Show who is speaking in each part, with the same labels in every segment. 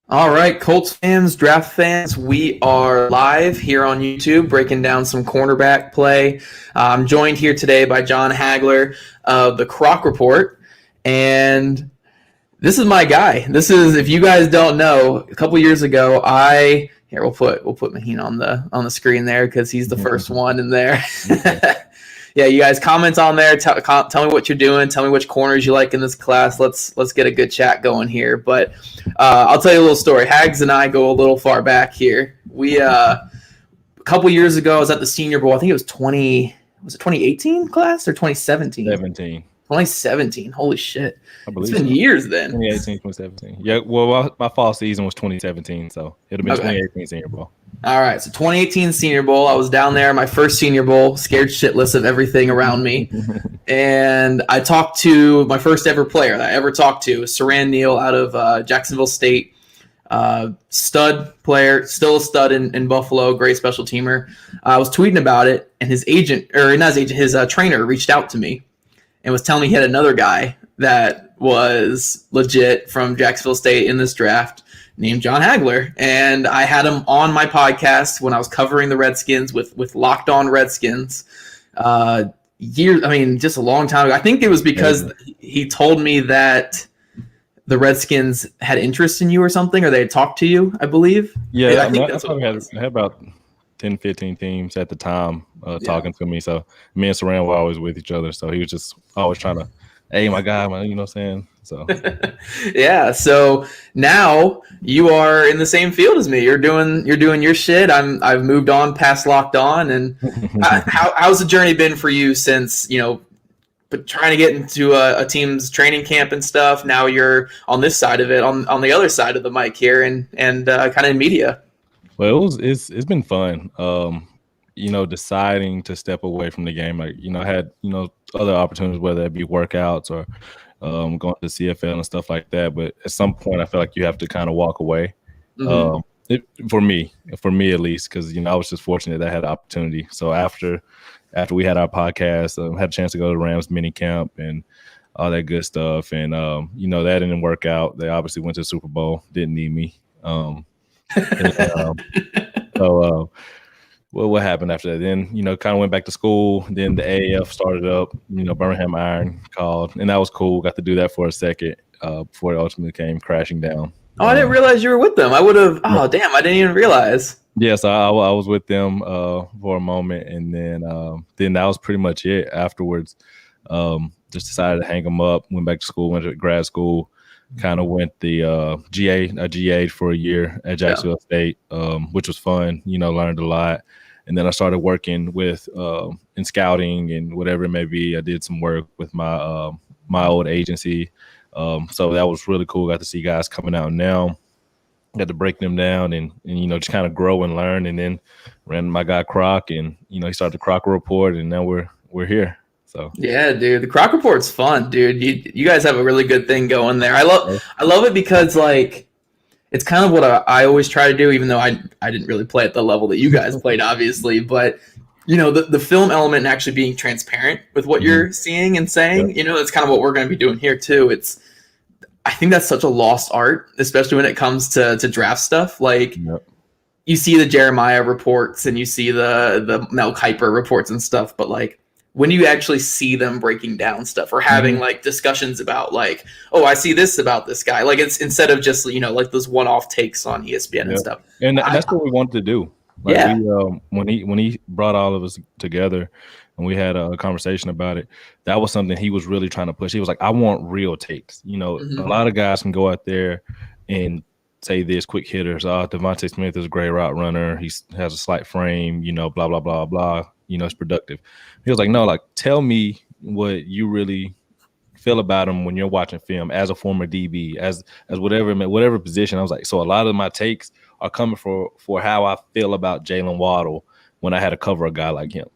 Speaker 1: All right, Colts fans, draft fans, we are live here on YouTube breaking down some cornerback play. I'm joined here today by John Hagler of the Croc Report, and this is my guy. This is, if you guys don't know, a couple years ago, we'll put Maheen on the screen there because he's the first one in there. Yeah, you guys comment on there. Tell me what you're doing. Tell me which corners you like in this class. Let's get a good chat going here. But I'll tell you a little story. Hags and I go a little far back here. We a couple years ago, I was at the Senior Bowl. I think it was 2018 class or 2017? 2017. Holy shit. It's been years then.
Speaker 2: 2018, 2017. Yeah, well, my fall season was 2017, so it would have been 2018 Senior Bowl.
Speaker 1: All right, so 2018 Senior Bowl. I was down there, my first Senior Bowl, scared shitless of everything around me. And I talked to my first ever player that I ever talked to, Saran Neal out of Jacksonville State. Stud player, still a stud in Buffalo, great special teamer. I was tweeting about it, and his trainer reached out to me and was telling me he had another guy that was legit from Jacksonville State in this draft named John Hagler. And I had him on my podcast when I was covering the Redskins with Locked On Redskins just a long time ago. I think it was because he told me that the Redskins had interest in you or something, or they had talked to you, I believe.
Speaker 2: Yeah, I think that's what I had about 10, 15 teams at the time talking to me. So me and Saran were always with each other. So he was just always trying to, hey, my guy, man, you know what I'm saying? So
Speaker 1: yeah. So now you are in the same field as me. You're doing your shit. I've moved on past Locked On. And how's the journey been for you since, but trying to get into a team's training camp and stuff? Now you're on this side of it, on the other side of the mic here, and kind of in media.
Speaker 2: Well, it's been fun. Deciding to step away from the game. I had other opportunities, whether it be workouts or going to the CFL and stuff like that. But at some point, I feel like you have to kind of walk away. For me at least, because I was just fortunate that I had the opportunity. So after we had our podcast, had a chance to go to Rams mini camp and all that good stuff, and that didn't work out. They obviously went to the Super Bowl, didn't need me. What happened after that? Then, kind of went back to school. Then the AAF started up, Birmingham Iron called, and that was cool. Got to do that for a second before it ultimately came crashing down.
Speaker 1: Oh, I didn't realize you were with them. I would have. Oh, damn! I didn't even realize.
Speaker 2: Yes, I was with them for a moment, and then that was pretty much it. Afterwards, just decided to hang them up. Went back to school. Went to grad school. Kind of went the GA for a year at Jacksonville State, which was fun. Learned a lot. And then I started working with in scouting and whatever it may be. I did some work with my old agency. So that was really cool. Got to see guys coming out now. Got to break them down and just kind of grow and learn. And then ran my guy Croc, and he started the Crocker Report, and now we're here. So
Speaker 1: yeah, dude, the Croc Report's fun, dude. You guys have a really good thing going there. I love it because it's kind of what I always try to do, even though I didn't really play at the level that you guys played, obviously. But the film element and actually being transparent with what you're seeing and saying, that's kind of what we're going to be doing here too. I think that's such a lost art, especially when it comes to draft stuff. You see the Jeremiah reports and you see the Mel Kiper reports and stuff, but when you actually see them breaking down stuff or having discussions about oh, I see this about this guy, it's instead of just those one-off takes on ESPN and stuff.
Speaker 2: And that's what we wanted to do. When he brought all of us together and we had a conversation about it, that was something he was really trying to push. He was like, I want real takes. A lot of guys can go out there and say this, quick hitters. Devontae Smith is a great route runner. He has a slight frame, blah, blah, blah, blah. It's productive. He was like, no, tell me what you really feel about him when you're watching film as a former DB, as whatever position. I was like, so a lot of my takes are coming for how I feel about Jalen Waddle when I had to cover a guy like him.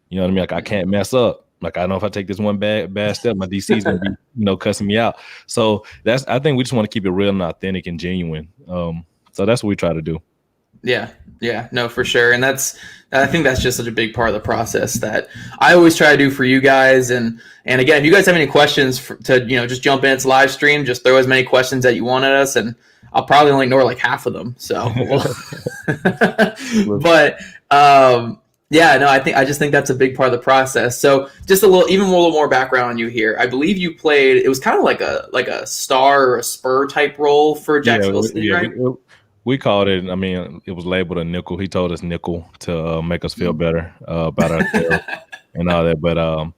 Speaker 2: You know what I mean? I can't mess up. I know if I take this one bad step, my DC's gonna be, cussing me out. So I think we just want to keep it real and authentic and genuine. So that's what we try to do.
Speaker 1: Yeah, no, for sure. And I think that's just such a big part of the process that I always try to do for you guys. And again, if you guys have any questions to, just jump in, it's live stream, just throw as many questions that you want at us. And I'll probably only ignore like half of them. So, but yeah, no, I just think that's a big part of the process. So just a little more background on you here. I believe you played, it was kind of like a star or a spur type role for Jacksonville City, right?
Speaker 2: We called it, I mean, it was labeled a nickel. He told us nickel to make us feel better about ourselves and all that. But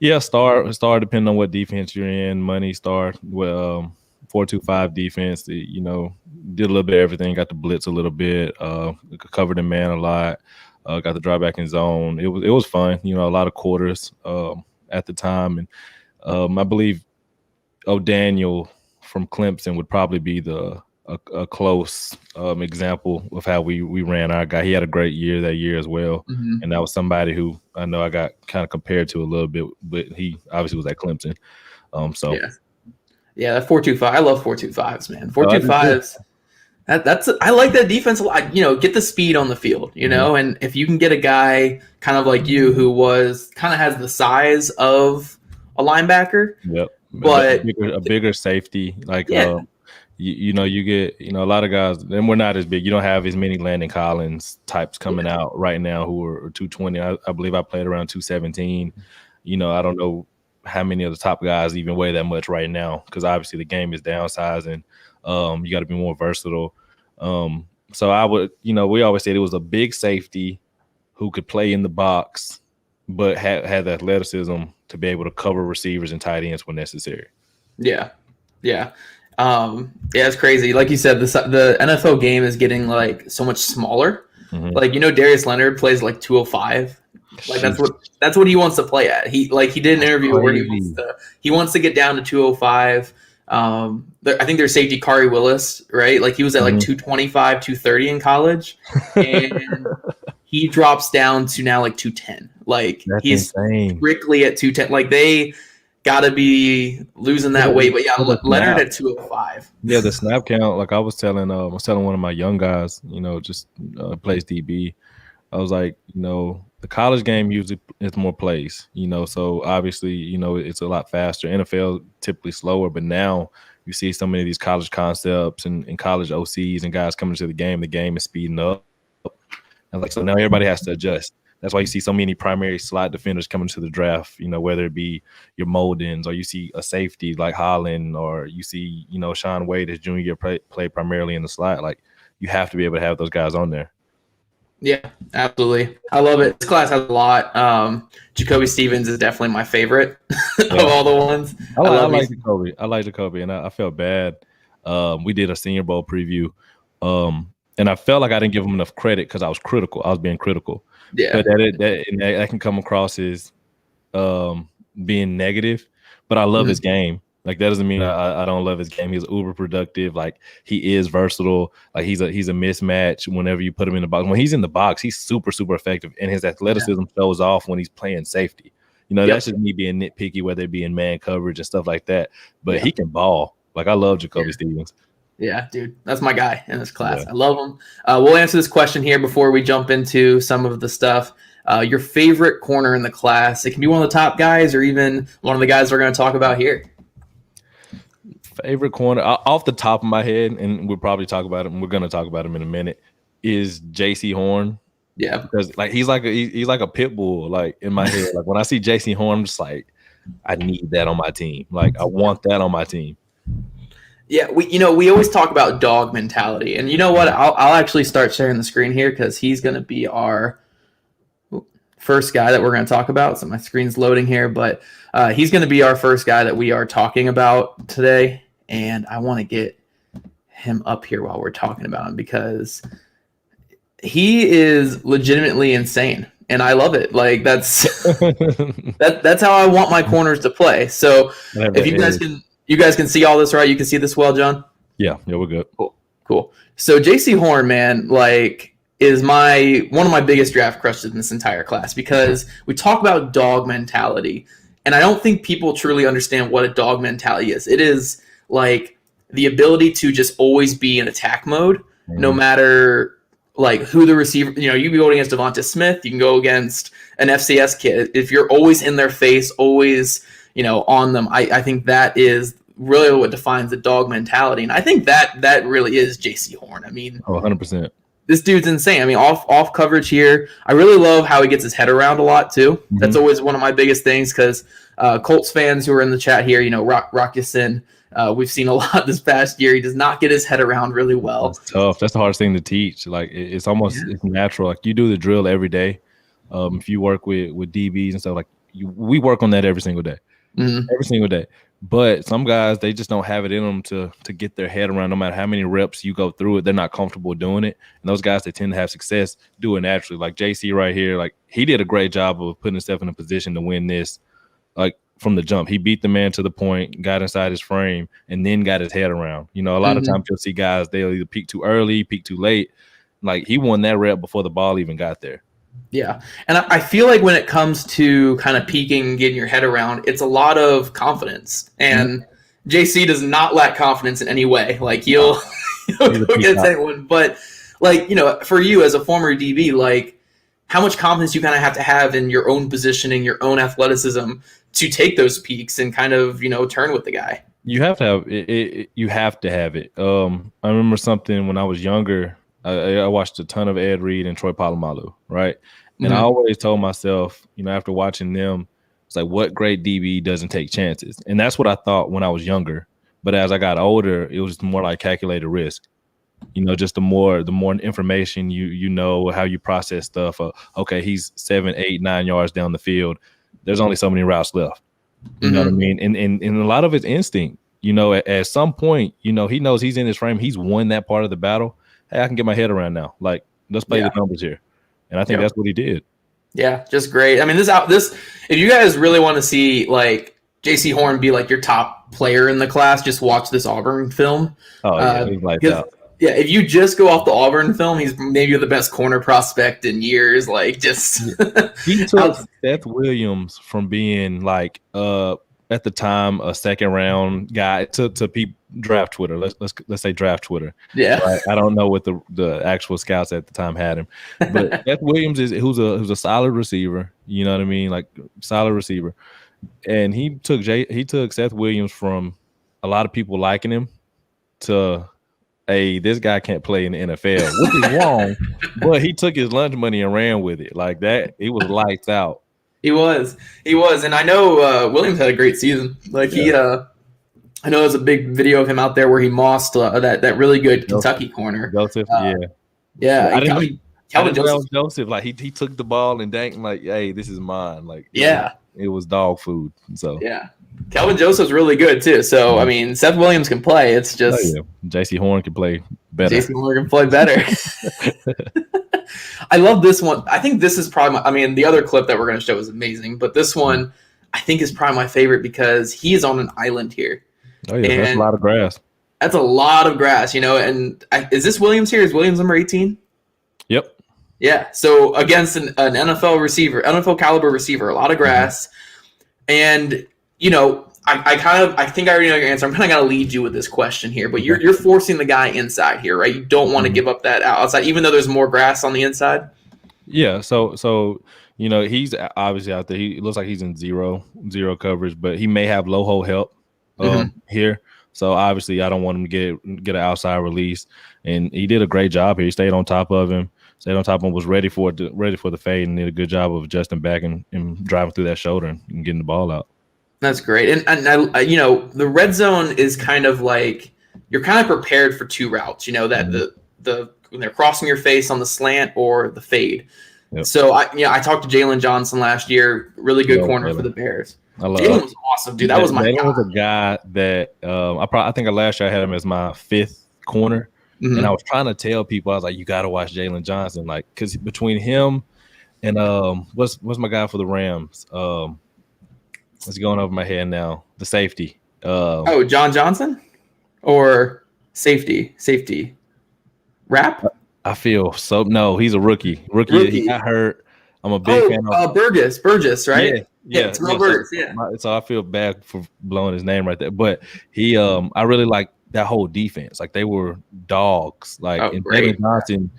Speaker 2: yeah, star depending on what defense you're in, money star, 4-2-5 defense, you know, did a little bit of everything, got to blitz a little bit, covered in man a lot. Got to drive back in zone. It was fun, you know, a lot of quarters at the time, and I believe O'Daniel from Clemson would probably be a close example of how we ran our guy. He had a great year that year as well, and that was somebody who I know I got kind of compared to a little bit, but he obviously was at Clemson. So
Speaker 1: yeah, that 4-2-5. I love 4-2-5s, man. 4-2-5s. I like that defense a lot. You know, get the speed on the field, you know, and if you can get a guy kind of like you who kind of has the size of a linebacker, but
Speaker 2: a bigger safety, like you know, you get, you know, a lot of guys, and we're not as big. You don't have as many Landon Collins types coming out right now who are 220. I believe I played around 217. You know, I don't know how many of the top guys even weigh that much right now because obviously the game is downsizing. You got to be more versatile. So I would, you know, we always said it was a big safety who could play in the box, but had the athleticism to be able to cover receivers and tight ends when necessary.
Speaker 1: Yeah. It's crazy. Like you said, the NFL game is getting like so much smaller. Like, you know, Darius Leonard plays like 205. Like that's what he wants to play at. He did an interview where he wants to get down to 205. I think there's safety Kari Willis, right? Like he was at like 225, 230 in college, and he drops down to now like 210. Like that's he's insane. Strictly at 210. Like they got to be losing that weight. But yeah, Leonard at 205.
Speaker 2: Yeah, the snap count. Like I was telling one of my young guys, you know, just plays DB. I was like, you know, the college game usually is more plays, you know, so obviously, you know, it's a lot faster. NFL typically slower, but now you see so many of these college concepts and college OCs and guys coming to the game is speeding up. And like, so now everybody has to adjust. That's why you see so many primary slot defenders coming to the draft, you know, whether it be your Moldens or you see a safety like Holland or you see, you know, Sean Wade his junior year play primarily in the slot. Like you have to be able to have those guys on there.
Speaker 1: Yeah, absolutely. I love it. This class has a lot. Jacoby Stevens is definitely my favorite of all the ones.
Speaker 2: I like Jacoby. I like Jacoby, and I felt bad. We did a Senior Bowl preview, and I felt like I didn't give him enough credit because I was critical. I was being critical.
Speaker 1: Yeah,
Speaker 2: but that can come across as being negative. But I love his game. Like that doesn't mean I don't love his game. He's uber productive. Like he is versatile. Like he's a mismatch whenever you put him in the box. When he's in the box, he's super, super effective. And his athleticism shows off when he's playing safety. You know, that's just me being nitpicky, whether it be in man coverage and stuff like that. But he can ball. Like I love Jacoby Stevens.
Speaker 1: Yeah, dude. That's my guy in this class. I love him. We'll answer this question here before we jump into some of the stuff. Your favorite corner in the class. It can be one of the top guys or even one of the guys we're going to talk about here.
Speaker 2: Favorite corner off the top of my head, and we'll probably talk about him. We're going to talk about him in a minute. Is J.C. Horn?
Speaker 1: Yeah,
Speaker 2: because like he's like a pit bull. Like in my head, like when I see J.C. Horn, I'm just like, I need that on my team. Like I want that on my team.
Speaker 1: Yeah, we always talk about dog mentality, and you know what? I'll actually start sharing the screen here because he's going to be our first guy that we're going to talk about. So my screen's loading here, but he's going to be our first guy that we are talking about today. And I want to get him up here while we're talking about him because he is legitimately insane. And I love it. Like that's that's how I want my corners to play. So if you guys can see all this, right? You can see this well, John?
Speaker 2: Yeah, we're good.
Speaker 1: Cool. So J.C. Horn, man, like is one of my biggest draft crushes in this entire class because we talk about dog mentality. And I don't think people truly understand what a dog mentality is. It is like the ability to just always be in attack mode, no matter like who the receiver, you can go against Devonta Smith, you can go against an FCS kid. If you're always in their face, always, on them, I think that is really what defines the dog mentality. And I think that really is J.C. Horn. I mean,
Speaker 2: 100%.
Speaker 1: This dude's insane. I mean, off coverage here. I really love how he gets his head around a lot too. Mm-hmm. That's always one of my biggest things because Colts fans who are in the chat here, Rockison, we've seen a lot this past year. He does not get his head around really well.
Speaker 2: That's tough. That's the hardest thing to teach. Like it's almost it's natural. Like you do the drill every day. If you work with DBs and stuff, like we work on that every single day, every single day. But some guys, they just don't have it in them to get their head around. No matter how many reps you go through it, they're not comfortable doing it. And those guys, they tend to have success do it naturally. Like JC right here, like he did a great job of putting himself in a position to win this. Like from the jump, he beat the man to the point, got inside his frame, and then got his head around. A lot of times you'll see guys, they'll either peak too early, peak too late. Like he won that rep before the ball even got there.
Speaker 1: Yeah. And I feel like when it comes to kind of peaking, getting your head around, it's a lot of confidence. And JC does not lack confidence in any way. Like he'll go against anyone. But like, for you as a former DB, like how much confidence you kind of have to have in your own positioning, your own athleticism to take those peaks and kind of, turn with the guy.
Speaker 2: You have to have it. You have to have it. I remember something when I was younger. I watched a ton of Ed Reed and Troy Polamalu, right? And I always told myself, after watching them, it's like, what great DB doesn't take chances? And that's what I thought when I was younger. But as I got older, it was more like calculated risk. Just the more information you know, how you process stuff. Okay, he's 7, 8, 9 yards down the field. There's only so many routes left. You know what I mean? And a lot of it's instinct. At some point, he knows he's in his frame. He's won that part of the battle. Hey, I can get my head around now. Like, let's play the numbers here. And I think that's what he did.
Speaker 1: Yeah, just great. I mean, this if you guys really want to see like J.C. Horn be like your top player in the class, just watch this Auburn film.
Speaker 2: Oh, yeah, he's lights out.
Speaker 1: Yeah, if you just go off the Auburn film, he's maybe the best corner prospect in years. Like, just
Speaker 2: he took Seth Williams from being like at the time a second round guy to draft Twitter. Let's say draft Twitter.
Speaker 1: Yeah,
Speaker 2: right? I don't know what the actual scouts at the time had him, but Seth Williams who's a solid receiver. You know what I mean, like solid receiver. And he took Seth Williams from a lot of people liking him to this guy can't play in the NFL, which is wrong. But he took his lunch money and ran with it like that. It was lights out.
Speaker 1: He was, and I know Williams had a great season. Like I know there's a big video of him out there where he mossed that really good Kentucky corner.
Speaker 2: Joseph,
Speaker 1: Calvin
Speaker 2: Joseph, like he took the ball and danked like, hey, this is mine. Like it was dog food. So
Speaker 1: Calvin Joseph's really good too. So I mean, Seth Williams can play. It's just
Speaker 2: J.C. Horn can play better.
Speaker 1: J.C. Horn can play better. I love this one. I think this is probably the other clip that we're going to show is amazing, but this one I think is probably my favorite because he is on an island here.
Speaker 2: Oh yeah, that's a lot of grass.
Speaker 1: That's a lot of grass, and is this Williams here? Is Williams number 18?
Speaker 2: Yep.
Speaker 1: Yeah. So against an NFL receiver, NFL caliber receiver, a lot of grass. And, I think I already know your answer. I'm kind of going to lead you with this question here, but you're forcing the guy inside here, right? You don't want to give up that outside, even though there's more grass on the inside.
Speaker 2: Yeah. So he's obviously out there. He looks like he's in zero coverage, but he may have low hole help here. So obviously I don't want him to get an outside release. And he did a great job here. He stayed on top of him. Was ready for the fade and did a good job of adjusting back and driving through that shoulder and getting the ball out.
Speaker 1: That's great. And the red zone is kind of like you're kind of prepared for two routes, that the when they're crossing your face on the slant or the fade. Yep. So I talked to Jalen Johnson last year, really good corner for the Bears. Jalen was awesome, dude. That was my guy.
Speaker 2: Jalen was a guy that I think last year I had him as my 5th corner. And I was trying to tell people, I was like, you got to watch Jalen Johnson. Like, because between him and what's my guy for the Rams? It's going over my head now. The safety.
Speaker 1: John Johnson? Or safety. Rap?
Speaker 2: I feel so. No, he's a rookie. He got hurt. I'm a big fan of
Speaker 1: Burgess, right?
Speaker 2: Yeah.
Speaker 1: It's Burgess,
Speaker 2: So I feel bad for blowing his name right there. But he, I really like that whole defense. Like they were dogs. Like and Jalen Johnson,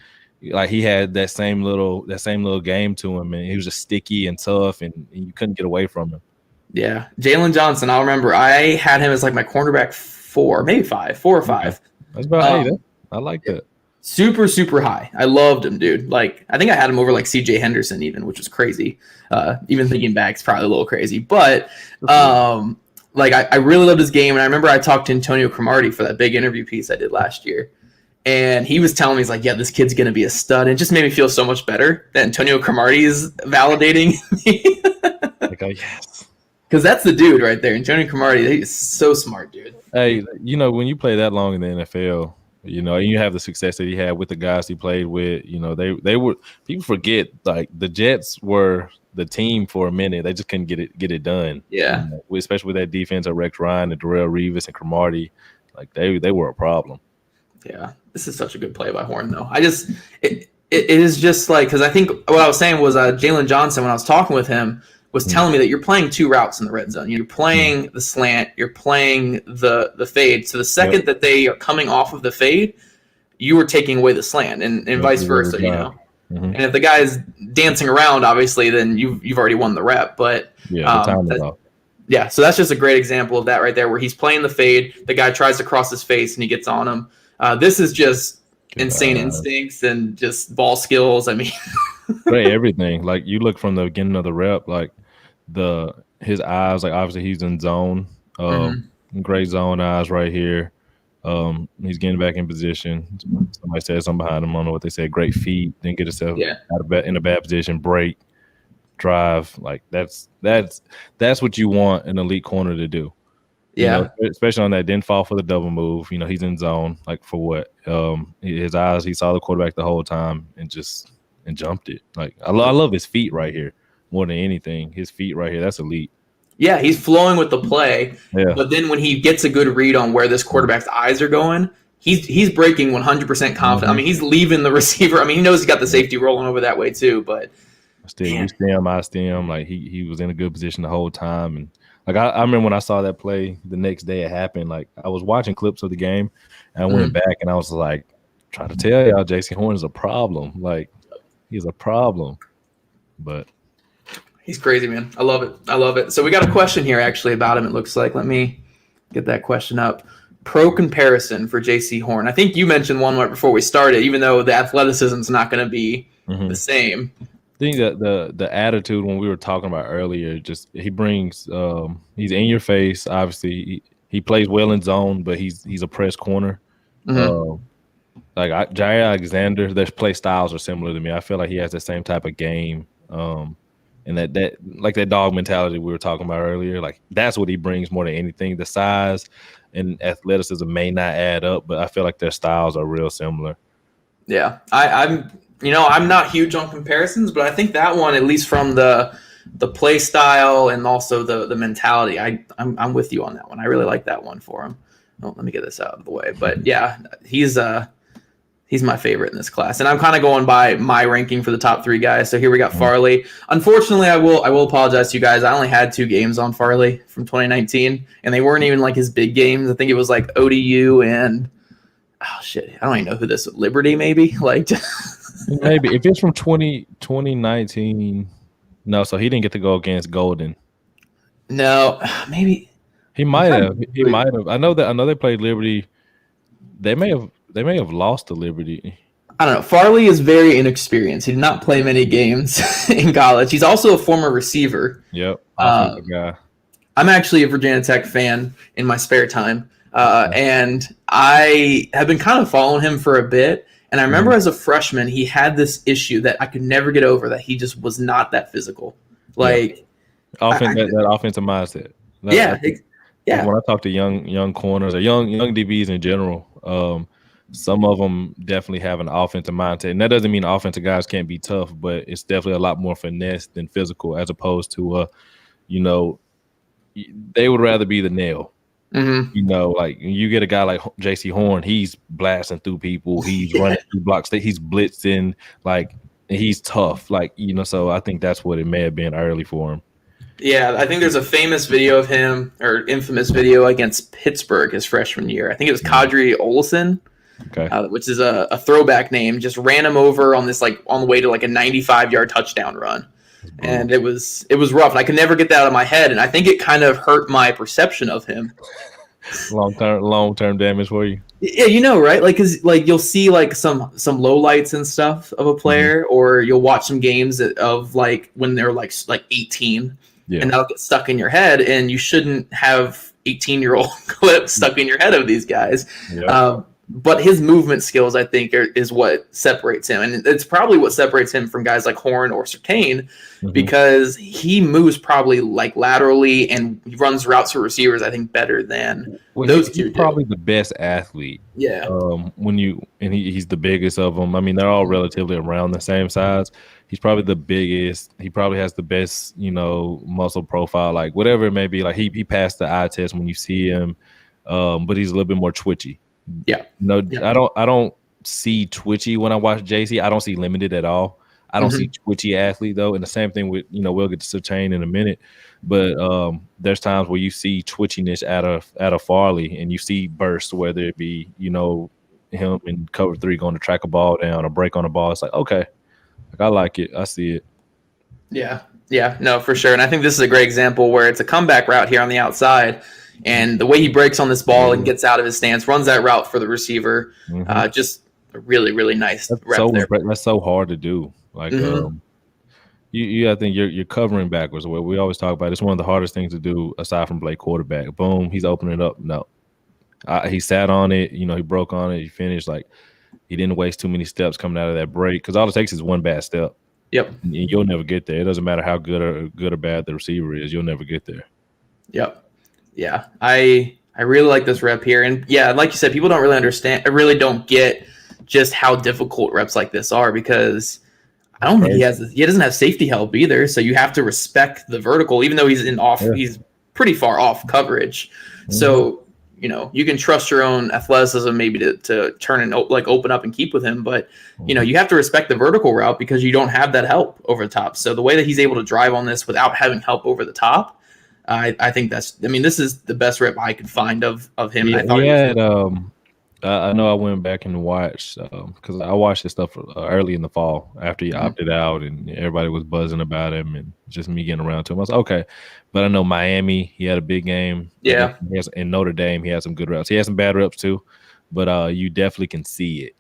Speaker 2: like he had that same little game to him, and he was just sticky and tough, and you couldn't get away from him.
Speaker 1: Yeah. Jalen Johnson, I'll remember. I had him as like my cornerback 4 or 5.
Speaker 2: Okay. That's about I like that.
Speaker 1: Super, super high. I loved him, dude. Like, I think I had him over like CJ Henderson even, which was crazy. Even thinking back, it's probably a little crazy. But like I really loved his game. And I remember I talked to Antonio Cromartie for that big interview piece I did last year. And he was telling me, he's like, yeah, this kid's going to be a stud. And it just made me feel so much better that Antonio Cromartie is validating me.
Speaker 2: Like, oh, yes.
Speaker 1: Because that's the dude right there. Antonio Cromartie, he's so smart, dude.
Speaker 2: Hey, when you play that long in the NFL, you have the success that he had with the guys he played with, they were, people forget, like, the Jets were the team for a minute. They just couldn't get it done.
Speaker 1: Yeah.
Speaker 2: Especially with that defense of Rex Ryan and Darrelle Revis and Cromartie. Like, they were a problem.
Speaker 1: Yeah. This is such a good play by Horn, though. It is just like, because I think what I was saying was Jalen Johnson, when I was talking with him, was telling me that you're playing two routes in the red zone. You're playing the slant, you're playing the fade. So the second that they are coming off of the fade, you were taking away the slant, and vice versa, And if the guy's dancing around, obviously, then you've already won the rep. But so that's just a great example of that right there, where he's playing the fade, the guy tries to cross his face, and he gets on him. This is just insane instincts and just ball skills. I mean,
Speaker 2: everything. Like, you look from the beginning of the rep, like his eyes, like, obviously he's in zone, great zone eyes right here. He's getting back in position. Somebody said something behind him. I don't know what they said. Great feet. Then get himself in a bad position. Break, drive. Like, that's what you want an elite corner to do.
Speaker 1: Yeah,
Speaker 2: especially on that. Didn't fall for the double move. He's in zone. Like, for what? His eyes. He saw the quarterback the whole time and jumped it. Like, I love his feet right here more than anything. His feet right here. That's elite.
Speaker 1: Yeah, he's flowing with the play, but then when he gets a good read on where this quarterback's eyes are going, he's breaking 100% confident. I mean, he's leaving the receiver. I mean, he knows he's got the safety rolling over that way too, but
Speaker 2: still, you stem, I stem. Like, he was in a good position the whole time. And like, I remember when I saw that play the next day it happened, like, I was watching clips of the game and I went back and I was like, trying to tell y'all, J.C. Horn is a problem. Like, he's a problem. But
Speaker 1: he's crazy, man. I love it. So we got a question here actually about him, it looks like. Let me get that question up. Pro comparison for J.C. Horn. I think you mentioned one right before we started, even though the athleticism is not going to be the same.
Speaker 2: I think that the attitude when we were talking about earlier, just he brings he's in your face. Obviously, he plays well in zone, but he's a press corner. Like Jair Alexander, their play styles are similar to me. I feel like he has the same type of game. And that like that dog mentality we were talking about earlier, like, that's what he brings more than anything. The size and athleticism may not add up, but I feel like their styles are real similar.
Speaker 1: Yeah, I'm not huge on comparisons, but I think that one, at least from the play style and also the mentality, I'm with you on that one. I really like that one for him. Oh, let me get this out of the way. But yeah, he's my favorite in this class, and I'm kind of going by my ranking for the top three guys. So here we got Farley. Unfortunately, I will apologize to you guys. I only had 2 games on Farley from 2019, and they weren't even like his big games. I think it was like ODU and I don't even know who this Liberty maybe like.
Speaker 2: Maybe if it's from 2019, no. So he didn't get to go against Golden.
Speaker 1: No, maybe
Speaker 2: he might have. He might have. I know they played Liberty. They may have lost to Liberty.
Speaker 1: I don't know. Farley is very inexperienced. He did not play many games in college. He's also a former receiver.
Speaker 2: Yep. Guy.
Speaker 1: I'm actually a Virginia Tech fan in my spare time, and I have been kind of following him for a bit. And I remember as a freshman, he had this issue that I could never get over, that he just was not that physical. Like,
Speaker 2: that offensive mindset.
Speaker 1: Yeah.
Speaker 2: When I talk to young corners or young DBs in general, some of them definitely have an offensive mindset. And that doesn't mean offensive guys can't be tough, but it's definitely a lot more finesse than physical, as opposed to, they would rather be the nail. Like, you get a guy like J.C. Horn, he's blasting through people, he's running through blocks, he's blitzing, like, he's tough, like, so I think that's what it may have been early for him.
Speaker 1: Yeah, I think there's a famous video of him, or infamous video, against Pittsburgh his freshman year. I think it was Kadri Olson, which is a throwback name. Just ran him over on this, like, on the way to like a 95-yard touchdown run. And it was rough. And I could never get that out of my head. And I think it kind of hurt my perception of him.
Speaker 2: Long term damage for you.
Speaker 1: Yeah, right? Like, cause like you'll see like some low lights and stuff of a player, or you'll watch some games of like when they're like 18, and that'll get stuck in your head, and you shouldn't have 18-year-old clips stuck in your head of these guys. But his movement skills, I think, is what separates him. And it's probably what separates him from guys like Horn or Surtain, because he moves probably like laterally and he runs routes for receivers, I think, better than those two.
Speaker 2: He's probably the best athlete.
Speaker 1: Yeah.
Speaker 2: He's the biggest of them. I mean, they're all relatively around the same size. He's probably the biggest. He probably has the best, muscle profile, like whatever it may be. Like he passed the eye test when you see him, but he's a little bit more twitchy. I don't see twitchy when I watch JC. I don't see limited at all. I don't see twitchy athlete though. And the same thing with, we'll get to Surtain in a minute, but there's times where you see twitchiness out of Farley, and you see bursts, whether it be, him in cover 3 going to track a ball down or break on a ball. It's like, okay, like I like it. I see it.
Speaker 1: Yeah, no, for sure. And I think this is a great example where it's a comeback route here on the outside. And the way he breaks on this ball and gets out of his stance, runs that route for the receiver, just a really, really nice rep there.
Speaker 2: That's so hard to do. Like, I think you're covering backwards. What we always talk about, it's one of the hardest things to do aside from play quarterback. Boom, he's opening up. No, he sat on it. He broke on it. He finished. Like, he didn't waste too many steps coming out of that break, because all it takes is one bad step.
Speaker 1: Yep,
Speaker 2: and you'll never get there. It doesn't matter how good or bad the receiver is. You'll never get there.
Speaker 1: Yep. Yeah, I really like this rep here. And yeah, like you said, people don't really understand. I really don't get just how difficult reps like this are, because I don't think he doesn't have safety help either. So you have to respect the vertical, even though he's pretty far off coverage. So, you can trust your own athleticism maybe to turn and open up and keep with him. But, you have to respect the vertical route because you don't have that help over the top. So the way that he's able to drive on this without having help over the top, I think this is the best rep I could find of him.
Speaker 2: I know I went back and watched, because I watched this stuff early in the fall after he opted out and everybody was buzzing about him and just me getting around to him. I was like, okay. But I know Miami, he had a big game.
Speaker 1: Yeah.
Speaker 2: In Notre Dame, he had some good reps. He had some bad reps too, but you definitely can see it.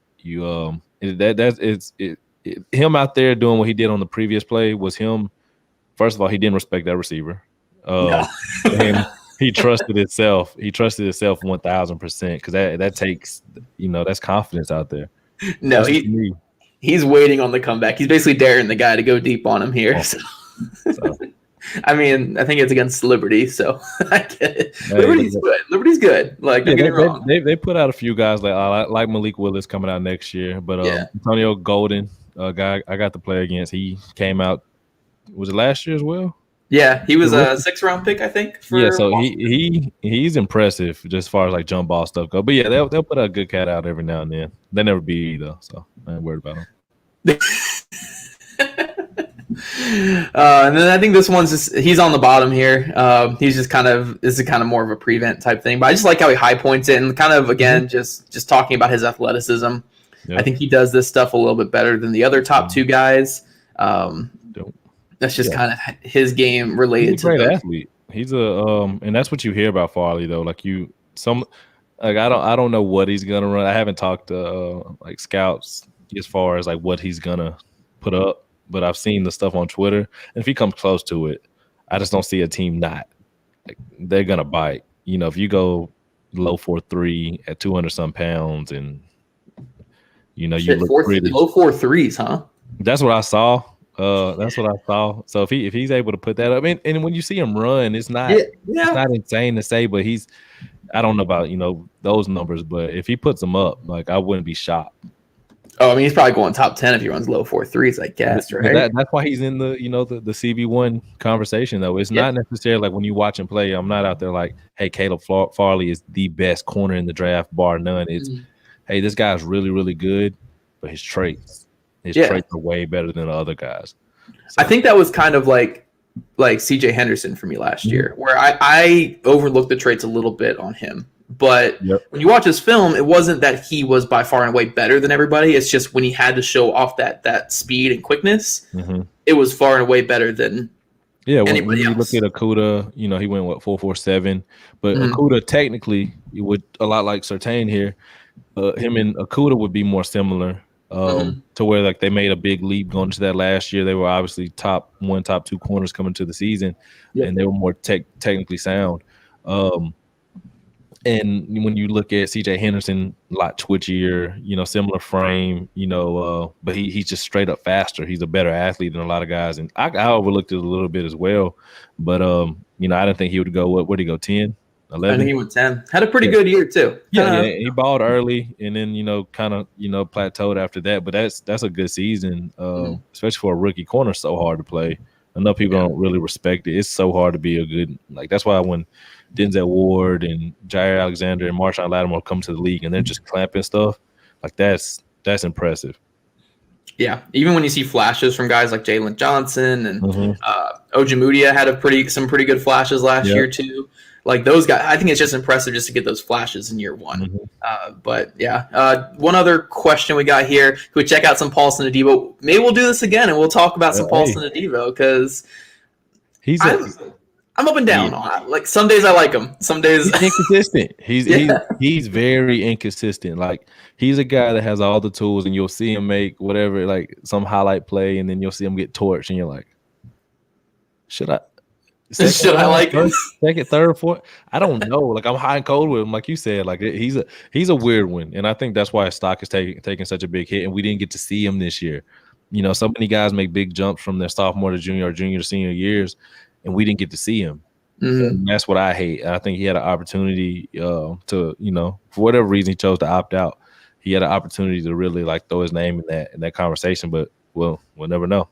Speaker 2: Him out there doing what he did on the previous play was him. First of all, he didn't respect that receiver. And he trusted himself. He trusted himself 1,000%, because that takes, that's confidence out there.
Speaker 1: No, he's waiting on the comeback. He's basically daring the guy to go deep on him here. So. I mean, I think it's against Liberty, so I get it. Liberty's good. Liberty's good. Like, don't get me wrong.
Speaker 2: They put out a few guys like Malik Willis coming out next year, but Antonio Golden, guy I got to play against, he came out. Was it last year as well?
Speaker 1: Yeah, he was a 6th-round pick, I think.
Speaker 2: So he's impressive just as far as like jump ball stuff go. But yeah, they'll put a good cat out every now and then. They never beat either, so I ain't worried about them.
Speaker 1: And then I think this one's he's on the bottom here. He's just this is kind of more of a prevent type thing. But I just like how he high points it and kind of again just talking about his athleticism. Yep. I think he does this stuff a little bit better than the other top two guys. That's just kind of his game related.
Speaker 2: He's a great athlete. He's and that's what you hear about Farley though. Like I don't know what he's gonna run. I haven't talked to like scouts as far as like what he's gonna put up, but I've seen the stuff on Twitter. And if he comes close to it, I just don't see a team not. Like, they're gonna bite. If you go low 4.3 at 200 some pounds, and you look pretty.
Speaker 1: Low 4.3s, huh?
Speaker 2: That's what I saw. So if he's able to put that up, and when you see him run, it's not it's not insane to say, but I don't know about those numbers, but if he puts them up, like I wouldn't be shocked.
Speaker 1: Oh, he's probably going top 10 if he runs low 4.3s, I guess, right?
Speaker 2: That's why he's in the the CB1 conversation though. It's not necessarily like when you watch him play. I'm not out there like, hey, Caleb Farley is the best corner in the draft, bar none. It's hey, this guy's really, really good, but his traits are way better than the other guys. So.
Speaker 1: I think that was kind of like CJ Henderson for me last year, where I overlooked the traits a little bit on him. But when you watch his film, it wasn't that he was by far and away better than everybody. It's just when he had to show off that speed and quickness, it was far and away better than
Speaker 2: when you look at Okudah, he went 4.47, but Okudah technically, would a lot like Surtain here. Him and Okudah would be more similar to where like they made a big leap going into that last year. They were obviously top 2 corners coming to the season, and they were more technically sound. And when you look at C.J. Henderson, a lot twitchier, similar frame, but he's just straight up faster. He's a better athlete than a lot of guys. And I overlooked it a little bit as well. But, I didn't think he would go, where'd he go, 10, 11?
Speaker 1: I think he went 10. Had a pretty good year, too.
Speaker 2: Yeah, he balled early and then, kind of, plateaued after that. But that's a good season, especially for a rookie corner. So hard to play. I know people don't really respect it. It's so hard to be a good – like that's why when Denzel Ward and Jair Alexander and Marshawn Lattimore come to the league and they're just clamping stuff, like that's impressive.
Speaker 1: Yeah, even when you see flashes from guys like Jalen Johnson and Ojemudia had some pretty good flashes last year too. Like those guys, I think it's just impressive just to get those flashes in year one. One other question we got here. Can we check out some Paulson Adebo? Maybe we'll do this again and we'll talk about some Paulson Adebo because I'm up and down on it. Like some days I like him, some days
Speaker 2: he's inconsistent. He's very inconsistent. Like he's a guy that has all the tools, and you'll see him make whatever, like some highlight play, and then you'll see him get torched, and you're like, should I like him? Second, third, fourth? I don't know. Like I'm high and cold with him, like you said. Like he's a weird one, and I think that's why his stock is taking such a big hit, and we didn't get to see him this year. So many guys make big jumps from their sophomore to junior or junior to senior years, and we didn't get to see him. And that's what I hate. I think he had an opportunity to, for whatever reason he chose to opt out. He had an opportunity to really like throw his name in that conversation, but we'll never know.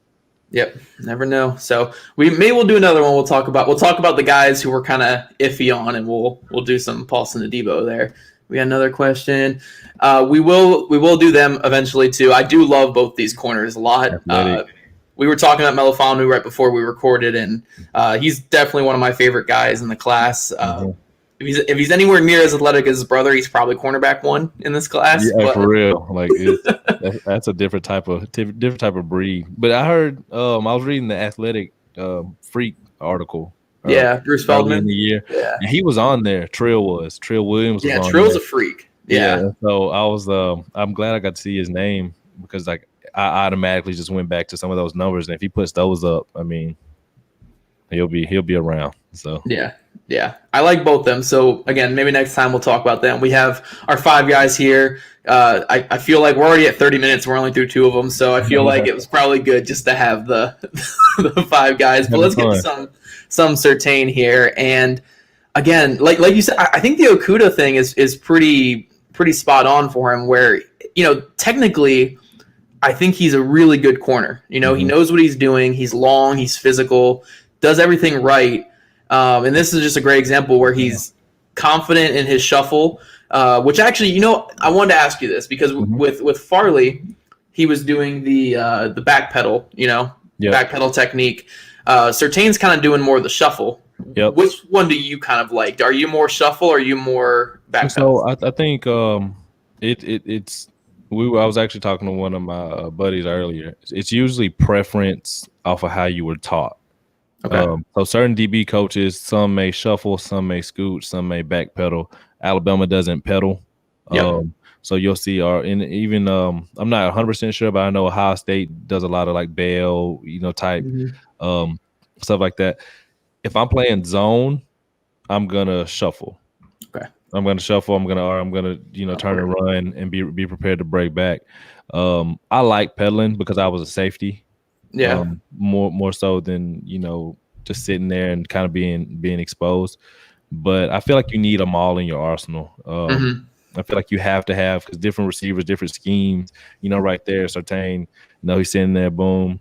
Speaker 1: Yep, never know. So we'll do another one. We'll talk about the guys who we're kind of iffy on, and we'll do some Paulson Adebo there. We got another question. We will do them eventually too. I do love both these corners a lot. We were talking about Melifanu right before we recorded, and he's definitely one of my favorite guys in the class. If he's anywhere near as athletic as his brother, he's probably cornerback 1 in this class.
Speaker 2: Yeah, for real. Like that's a different type of breed. But I heard I was reading the Athletic Freak article.
Speaker 1: Bruce Feldman
Speaker 2: in the year. Yeah, and he was on there. Trill Williams.
Speaker 1: Was on Trill's there. A freak. Yeah.
Speaker 2: So I was. I'm glad I got to see his name because like I automatically just went back to some of those numbers, and if he puts those up, I mean, he'll be around. So
Speaker 1: yeah, I like both them. So again, maybe next time we'll talk about them. We have our 5 guys here. I feel like we're already at 30 minutes. We're only through 2 of them, so I feel like it was probably good just to have the 5 guys. But let's get to some Surtain here. And again, like you said, I think the Okudah thing is pretty spot on for him. Where technically, I think he's a really good corner. He knows what he's doing. He's long. He's physical. Does everything right. And this is just a great example where he's confident in his shuffle, which actually, I wanted to ask you this because with Farley, he was doing the back pedal, back pedal technique. Surtain's kind of doing more of the shuffle.
Speaker 2: Yep.
Speaker 1: Which one do you kind of like? Are you more shuffle or are you more back pedal?
Speaker 2: So I think it's. I was actually talking to one of my buddies earlier. It's usually preference off of how you were taught.
Speaker 1: Okay.
Speaker 2: So certain DB coaches, some may shuffle, some may scoot, some may backpedal. Alabama doesn't pedal.
Speaker 1: Yep.
Speaker 2: So you'll see, I'm not 100% sure, but I know Ohio State does a lot of like bail, type stuff like that. If I'm playing zone, I'm gonna shuffle.
Speaker 1: Okay.
Speaker 2: I'm gonna shuffle. I'm gonna turn and run and be prepared to break back. I like pedaling because I was a safety.
Speaker 1: Yeah.
Speaker 2: More so than just sitting there and kind of being exposed. But I feel like you need them all in your arsenal. I feel like you have to have because different receivers, different schemes. Right there, Surtain. He's sitting there, boom.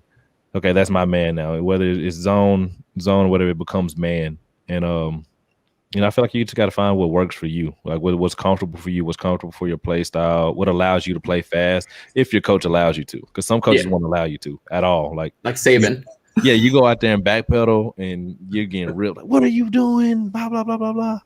Speaker 2: Okay, that's my man now. Whether it's zone, whatever, it becomes man. And I feel like you just got to find what works for you, like what's comfortable for you, what's comfortable for your play style, what allows you to play fast, if your coach allows you to, because some coaches won't allow you to at all. Like
Speaker 1: Saban.
Speaker 2: Yeah, you go out there and backpedal, and you're getting real. Like, what are you doing? Blah blah blah blah blah.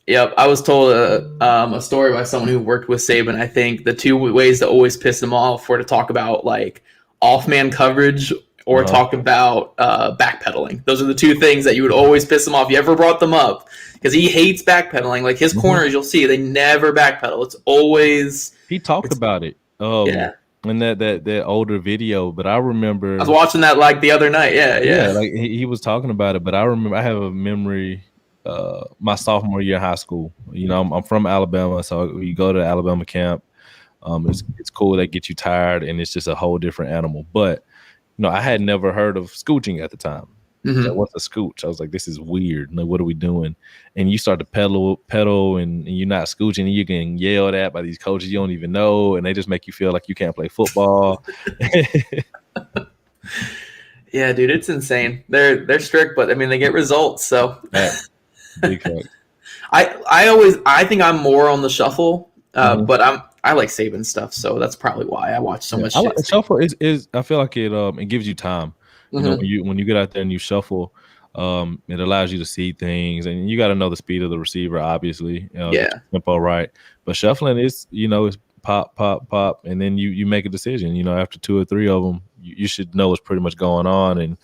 Speaker 1: Yep, I was told a story by someone who worked with Saban. I think the two ways to always piss him off were to talk about like off-man coverage or talk about backpedaling. Those are the two things that you would always piss him off. You ever brought them up because he hates backpedaling. Like his corners, you'll see they never backpedal. It's always
Speaker 2: he talked about it. Yeah. In that older video, but I remember
Speaker 1: I was watching that like the other night. Yeah.
Speaker 2: Like he was talking about it, but I remember I have a memory. My sophomore year in high school, you know, I'm from Alabama, so you go to Alabama camp. It's cool. They get you tired, and it's just a whole different animal. But you know, I had never heard of scooching at the time. So what's a scooch? I was like, this is weird. Like, what are we doing? And you start to pedal, and you're not scooching, and you're getting yelled at by these coaches you don't even know, and they just make you feel like you can't play football.
Speaker 1: Yeah, dude, it's insane. They're strict, but I mean, they get results. So,
Speaker 2: big fact.
Speaker 1: I think I'm more on the shuffle, but I like Saban stuff, so that's probably why I watch so much.
Speaker 2: Shuffle is I feel like it gives you time. You know, when you get out there and you shuffle, it allows you to see things, and you got to know the speed of the receiver, obviously. Tempo right, but shuffling is it's pop, pop, pop, and then you make a decision. You know, after 2 or 3 of them, you should know what's pretty much going on. And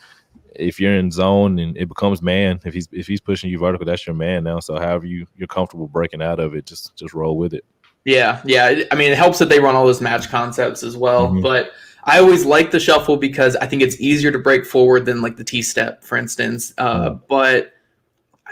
Speaker 2: if you're in zone and it becomes man, if he's pushing you vertical, that's your man now. So however you're comfortable breaking out of it, just roll with it. Yeah.
Speaker 1: I mean, it helps that they run all those match concepts as well, but I always like the shuffle because I think it's easier to break forward than like the T-step, for instance. But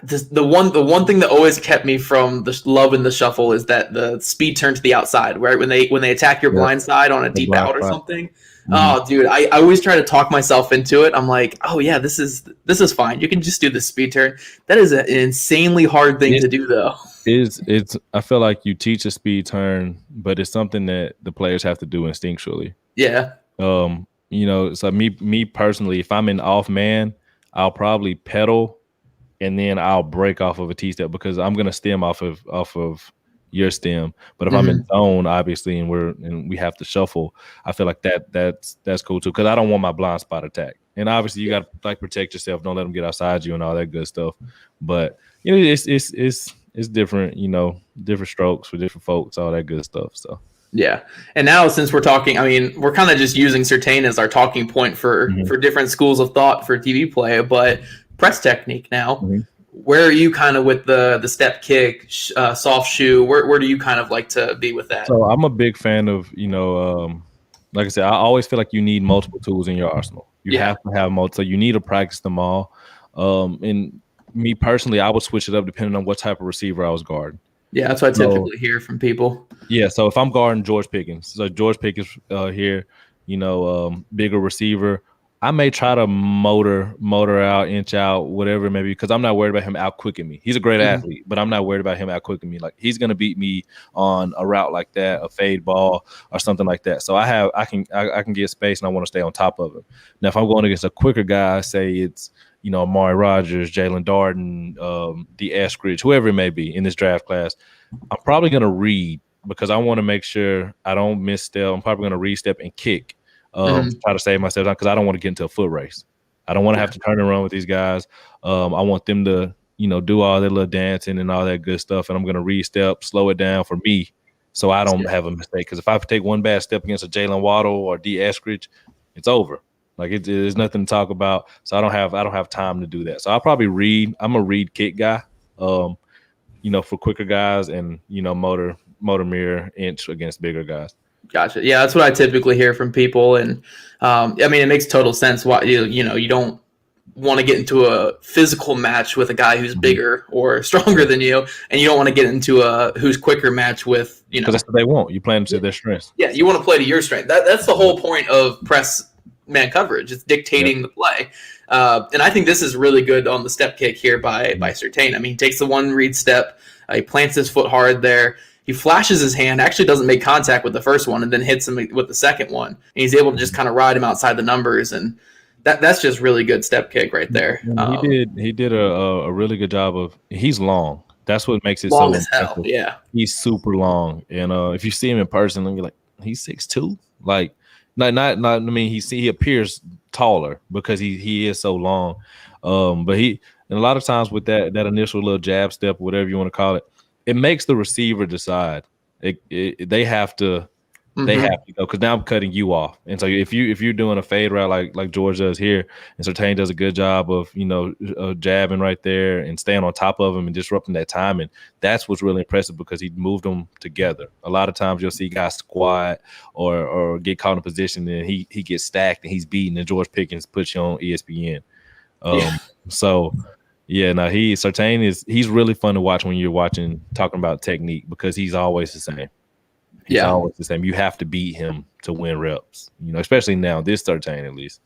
Speaker 1: the one thing that always kept me from the love in the shuffle is that the speed turn to the outside, right? When they attack your blind side on a deep out or something. Oh, dude, I always try to talk myself into it. I'm like, oh yeah, this is fine. You can just do the speed turn. That is an insanely hard thing to do, though.
Speaker 2: It's I feel like you teach a speed turn, but it's something that the players have to do instinctually.
Speaker 1: Yeah.
Speaker 2: You know, so me personally, if I'm in off man, I'll probably pedal and then I'll break off of a T-step because I'm gonna stem off of your stem. But if I'm in zone, obviously, and we have to shuffle, I feel like that's cool too because I don't want my blind spot attack. And obviously, you got to like protect yourself, don't let them get outside you and all that good stuff. But you know, it's different. You know, different strokes for different folks, all that good stuff. So.
Speaker 1: Yeah. And now since we're talking, I mean, we're kind of just using Surtain as our talking point for different schools of thought for TV play, but press technique now, where are you kind of with the step kick, soft shoe? Where do you kind of like to be with that?
Speaker 2: So I'm a big fan of, like I said, I always feel like you need multiple tools in your arsenal. You have to have multiple. So you need to practice them all. And me personally, I would switch it up depending on what type of receiver I was guarding.
Speaker 1: Yeah, that's what I typically hear from people.
Speaker 2: Yeah, so if I'm guarding George Pickens, here, bigger receiver, I may try to motor out, inch out, whatever it may be, because I'm not worried about him out-quicking me. He's a great athlete, but I'm not worried about him out-quicking me. Like, he's going to beat me on a route like that, a fade ball or something like that. So I can get space, and I want to stay on top of him. Now, if I'm going against a quicker guy, say it's Amari Rodgers, Jalen Darden, D. Eskridge, whoever it may be in this draft class, I'm probably going to read because I want to make sure I don't misstep. I'm probably going to read step and kick. Try to save myself because I don't want to get into a foot race. I don't want to have to turn and run with these guys. I want them to, do all their little dancing and all that good stuff. And I'm going to re-step, slow it down for me so I don't have a mistake. Because if I take one bad step against a Jalen Waddle or D. Eskridge, it's over. Like there's nothing to talk about. So I don't have time to do that. So I'll probably read. I'm a read kick guy, for quicker guys and, motor mirror inch against bigger guys.
Speaker 1: Gotcha. Yeah, that's what I typically hear from people, and I mean, it makes total sense. Why you don't want to get into a physical match with a guy who's bigger or stronger than you, and you don't want to get into a who's quicker match with
Speaker 2: because that's what they want. You play them to their strengths.
Speaker 1: Yeah, you want to play to your strength. That's the whole point of press man coverage. It's dictating the play, and I think this is really good on the step kick here by Surtain. I mean, he takes the one read step, he plants his foot hard there. He flashes his hand, actually doesn't make contact with the first one, and then hits him with the second one. And he's able to just kind of ride him outside the numbers, and that's just really good step kick right there.
Speaker 2: He did a really good job of. He's long. That's what makes it
Speaker 1: long
Speaker 2: so
Speaker 1: as hell. Yeah,
Speaker 2: he's super long, and if you see him in person, you're like, he's 6'2". Like, not. I mean, he appears taller because he is so long. But and a lot of times with that initial little jab step, whatever you want to call it. it makes the receiver decide. They have to. They have to go because now I'm cutting you off. And so if you're doing a fade route like George does here, and Surtain does a good job of jabbing right there and staying on top of him and disrupting that timing, that's what's really impressive because he moved them together. A lot of times you'll see guys squat or get caught in position and he gets stacked and he's beaten and George Pickens puts you on ESPN. So yeah, now Surtain he's really fun to watch when you're talking about technique because he's always the same. He's always the same. You have to beat him to win reps, especially now, this Surtain at least.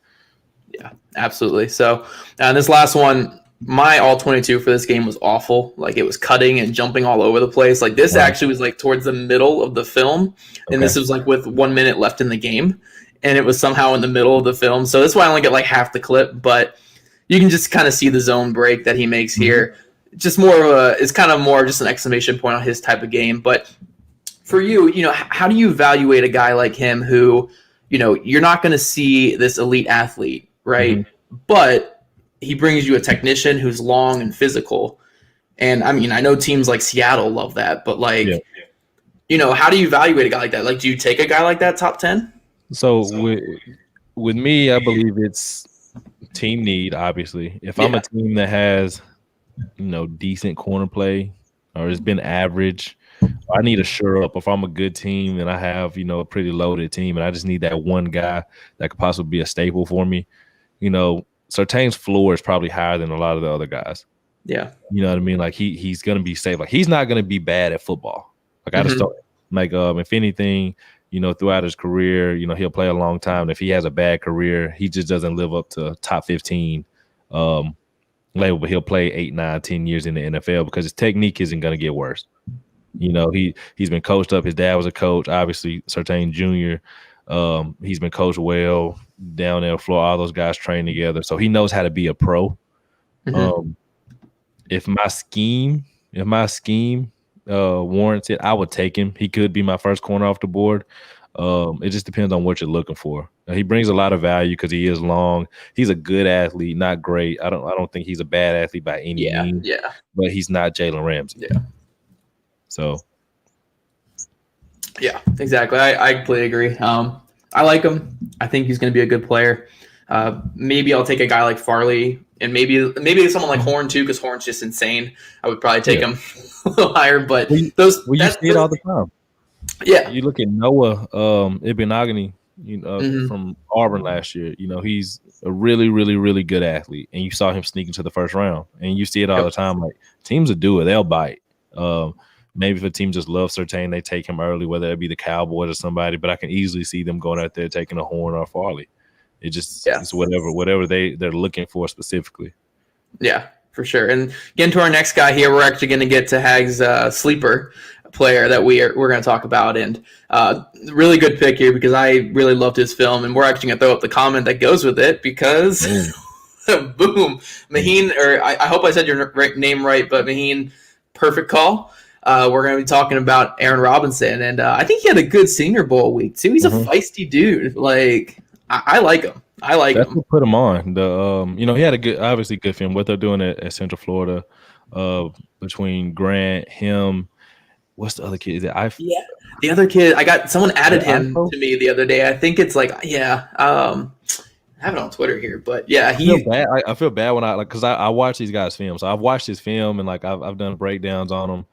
Speaker 1: Yeah, absolutely. So this last one, my all 22 for this game was awful. Like it was cutting and jumping all over the place. Like this actually was like towards the middle of the film. And this was like with 1 minute left in the game. And it was somehow in the middle of the film. So that's why I only get like half the clip. But you can just kind of see the zone break that he makes here. Just it's kind of more just an exclamation point on his type of game. But for you, how do you evaluate a guy like him who, you're not going to see this elite athlete, right? But he brings you a technician who's long and physical. And I mean, I know teams like Seattle love that, but how do you evaluate a guy like that? Like, do you take a guy like that top 10?
Speaker 2: So with me, I believe it's team need, obviously. If I'm a team that has, decent corner play or has been average, I need to shore up. If I'm a good team and I have, a pretty loaded team and I just need that one guy that could possibly be a staple for me, Surtain's floor is probably higher than a lot of the other guys.
Speaker 1: Yeah.
Speaker 2: You know what I mean? Like he's going to be safe. Like he's not going to be bad at football. Like I just don't if anything, throughout his career, he'll play a long time. And if he has a bad career, he just doesn't live up to top 15 label, but he'll play 8, 9, 10 years in the NFL because his technique isn't going to get worse. He's been coached up. His dad was a coach, obviously Surtain Jr. He's been coached well down there, Florida. All those guys train together, so he knows how to be a pro. If my scheme warrants it, I would take him. He could be my first corner off the board. It just depends on what you're looking for. He brings a lot of value because he is long. He's a good athlete, not great. I don't think he's a bad athlete by any means. Yeah, but he's not Jalen Ramsey.
Speaker 1: Yeah.
Speaker 2: So,
Speaker 1: yeah, exactly. I completely agree. I like him. I think he's going to be a good player. Maybe I'll take a guy like Farley, and maybe someone like Horn too, because Horn's just insane. I would probably take him a little higher. But
Speaker 2: you see it all the time.
Speaker 1: Yeah,
Speaker 2: you look at Noah Ibn-Agani, from Auburn last year. He's a really, really, really good athlete, and you saw him sneak into the first round. And you see it all the time. Like teams will do it; they'll bite. Maybe if a team just loves Surtain, they take him early, whether it be the Cowboys or somebody. But I can easily see them going out there taking a Horn or a Farley. It just it's whatever they're looking for specifically.
Speaker 1: Yeah, for sure. And getting to our next guy here, we're actually going to get to Hag's sleeper player that we're going to talk about, and really good pick here because I really loved his film, and we're actually going to throw up the comment that goes with it because boom, Maheen, or I hope I said your name right, but Maheen, perfect call. We're going to be talking about Aaron Robinson, and I think he had a good Senior Bowl week too. He's a feisty dude. Like I like him.
Speaker 2: That's what put him on. He had a obviously good film. What they're doing at Central Florida, between Grant, him. What's the other kid? Is it
Speaker 1: the other kid. Someone added him to me the other day. I think it's like I have it on Twitter here, but yeah,
Speaker 2: I feel bad when because I watch these guys film. So I've watched his film and like I've done breakdowns on them.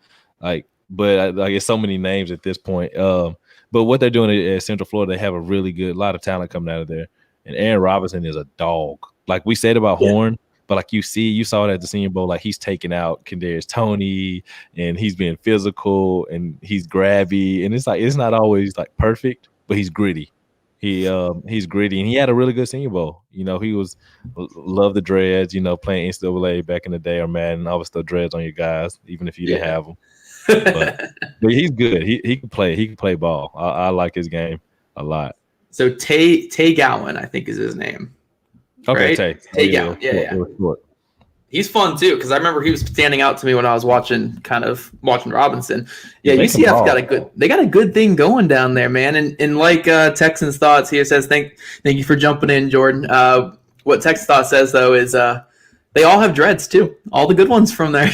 Speaker 2: But it's so many names at this point. But what they're doing at Central Florida, they have a lot of talent coming out of there. And Aaron Robinson is a dog. Like we said about Horn, but like you saw it at the Senior Bowl, like he's taking out Kadarius Toney and he's being physical and he's grabby. And it's like it's not always like perfect, but he's gritty. He's gritty, and he had a really good Senior Bowl. He loved the dreads, playing NCAA back in the day or Madden. Always throw dreads on your guys, even if you didn't have them. But he's good. He can play. He can play ball. I like his game a lot.
Speaker 1: So Tay Gowan, I think is his name.
Speaker 2: Okay,
Speaker 1: right? Tay Gowan. Yeah. He's fun too because I remember he was standing out to me when I was watching Robinson. Yeah, UCF got a good thing going down there, man. And like Texans Thoughts here says, thank you for jumping in, Jordan. What Texans Thoughts says though is they all have dreads too. All the good ones from their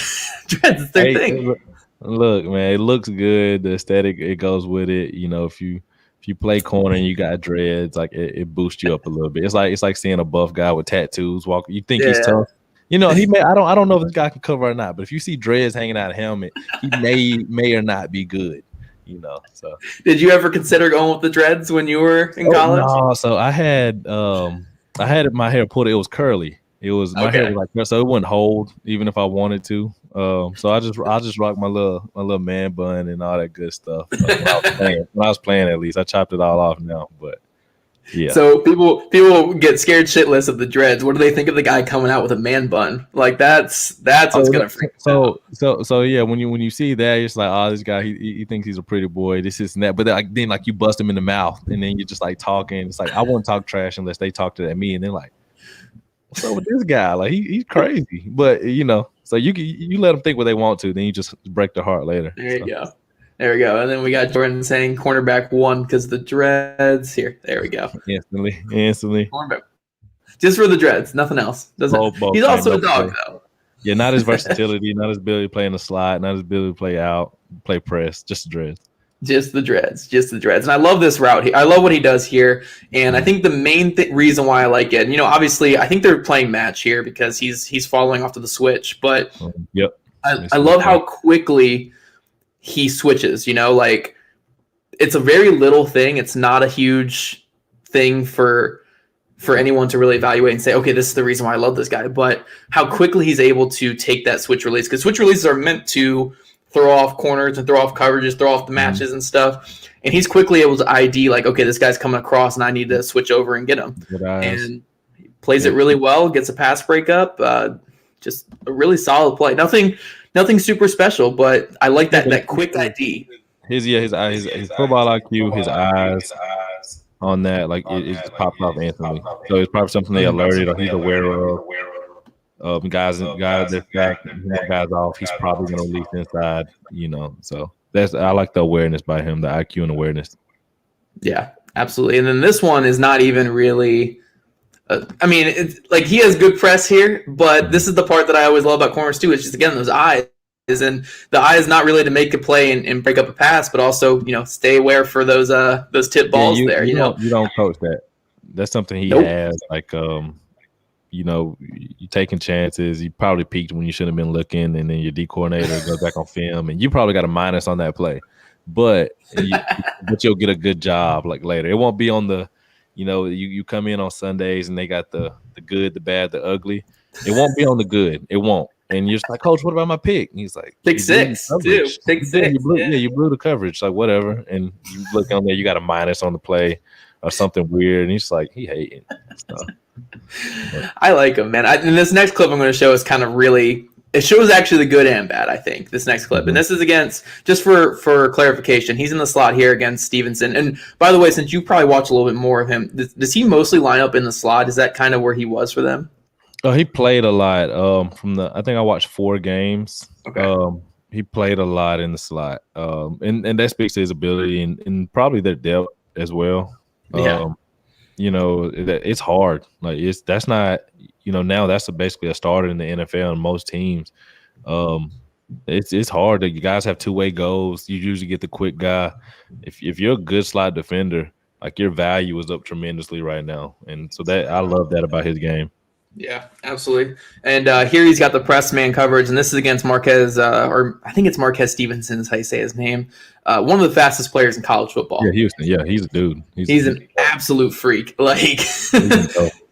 Speaker 1: dreads. It's their thing.
Speaker 2: Look, man, it looks good. The aesthetic, it goes with it. You know, if you play corner and you got dreads, like it boosts you up a little bit. It's like seeing a buff guy with tattoos walk. You think he's tough. You know, he may. I don't know if this guy can cover or not. But if you see dreads hanging out of helmet, he may or not be good. You know. So
Speaker 1: did you ever consider going with the dreads when you were in college?
Speaker 2: No, so I had my hair pulled. It was curly. It was my hair was like that, so it wouldn't hold even if I wanted to. So I just rock my little man bun and all that good stuff. When I was playing, at least I chopped it all off now. But yeah.
Speaker 1: So people get scared shitless of the dreads. What do they think of the guy coming out with a man bun? Like that's what's gonna freak.
Speaker 2: So yeah, when you see that, it's like, oh, this guy he thinks he's a pretty boy. This is that. But then you bust him in the mouth, and then you're just like talking. It's like I won't talk trash unless they talk to me, and they're like, what's up with this guy? Like he's crazy. But you know, so you let them think what they want to, then you just break their heart later.
Speaker 1: There you go. There we go. And then we got Jordan saying cornerback 1 because the dreads. Here, there we go.
Speaker 2: Instantly.
Speaker 1: Cornerback. Just for the dreads, nothing else. Both, he's also a dog, though.
Speaker 2: Yeah, not his versatility, not his ability to play in the slot, not his ability to play out, play press, just the dreads.
Speaker 1: Just the dreads. And I love this route here. I love what he does here. And I think the main reason why I like it, and obviously I think they're playing match here because he's following off to the switch. But
Speaker 2: yep,
Speaker 1: I love how quickly he switches. Like it's a very little thing. It's not a huge thing for anyone to really evaluate and say, okay, this is the reason why I love this guy. But how quickly he's able to take that switch release, because switch releases are meant to throw off corners and throw off coverages, throw off the matches and stuff. And he's quickly able to ID like, okay, this guy's coming across and I need to switch over and get him. And he plays it really well, gets a pass breakup. Just a really solid play. Nothing super special, but I like that quick ID.
Speaker 2: His football IQ, his eyes on that, like it just popped off instantly. So it's probably something they alerted or he's aware of. Guys off, he's probably gonna release inside, So I like the awareness by him, the IQ and awareness.
Speaker 1: Yeah, absolutely. And then this one is not even really. It's like he has good press here, but this is the part that I always love about corners too. It's just again those eyes, and the eye is not really to make a play and break up a pass, but also stay aware for those tip balls there. You
Speaker 2: don't coach that. That's something he has. Like you taking chances. You probably peaked when you shouldn't have been looking, and then your D coordinator goes back on film, and you probably got a minus on that play. But you'll get a good job like later. It won't be on the. You come in on Sundays and they got the good, the bad, the ugly. It won't be on the good. It won't. And you're just like, Coach, what about my pick? And he's like,
Speaker 1: pick 6, too. Pick 6.
Speaker 2: You blew the coverage. Like, whatever. And you look on there, you got a minus on the play or something weird. And he's like, he hating.
Speaker 1: I like him, man. And this next clip I'm going to show is kind of really. It shows actually the good and bad, I think, this next clip. And this is against, just for clarification, he's in the slot here against Stevenson. And by the way, since you probably watch a little bit more of him, does he mostly line up in the slot? Is that kind of where he was for them?
Speaker 2: Oh, he played a lot. I think I watched 4 games.
Speaker 1: Okay.
Speaker 2: He played a lot in the slot. And that speaks to his ability and probably their depth as well.
Speaker 1: Yeah.
Speaker 2: It's hard. Like that's not, now that's basically a starter in the NFL and most teams. It's hard that you guys have two-way goals. You usually get the quick guy. If you're a good slot defender, like your value is up tremendously right now. And so I love that about his game.
Speaker 1: Yeah, absolutely. And here he's got the press man coverage, and this is against Marquez, or I think it's Marquez Stevenson is how you say his name. One of the fastest players in college football.
Speaker 2: Yeah, Houston. Yeah, he's a dude.
Speaker 1: He's an absolute freak. Like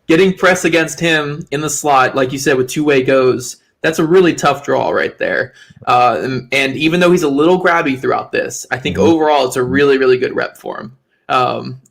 Speaker 1: getting press against him in the slot, like you said, with two-way goes, that's a really tough draw right there. And even though he's a little grabby throughout this, I think overall it's a really, really good rep for him.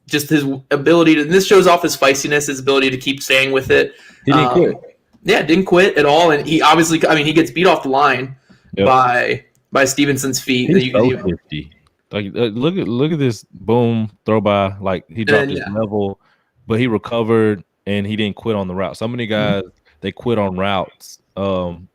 Speaker 1: Just his ability to, and this shows off his feistiness, his ability to keep staying with it.
Speaker 2: He didn't quit.
Speaker 1: Yeah, didn't quit at all. And he obviously, he gets beat off the line by Stevenson's feet.
Speaker 2: He's so 50. Like, look at this boom throw by. Like he dropped his level, but he recovered and he didn't quit on the route. So many guys they quit on routes. And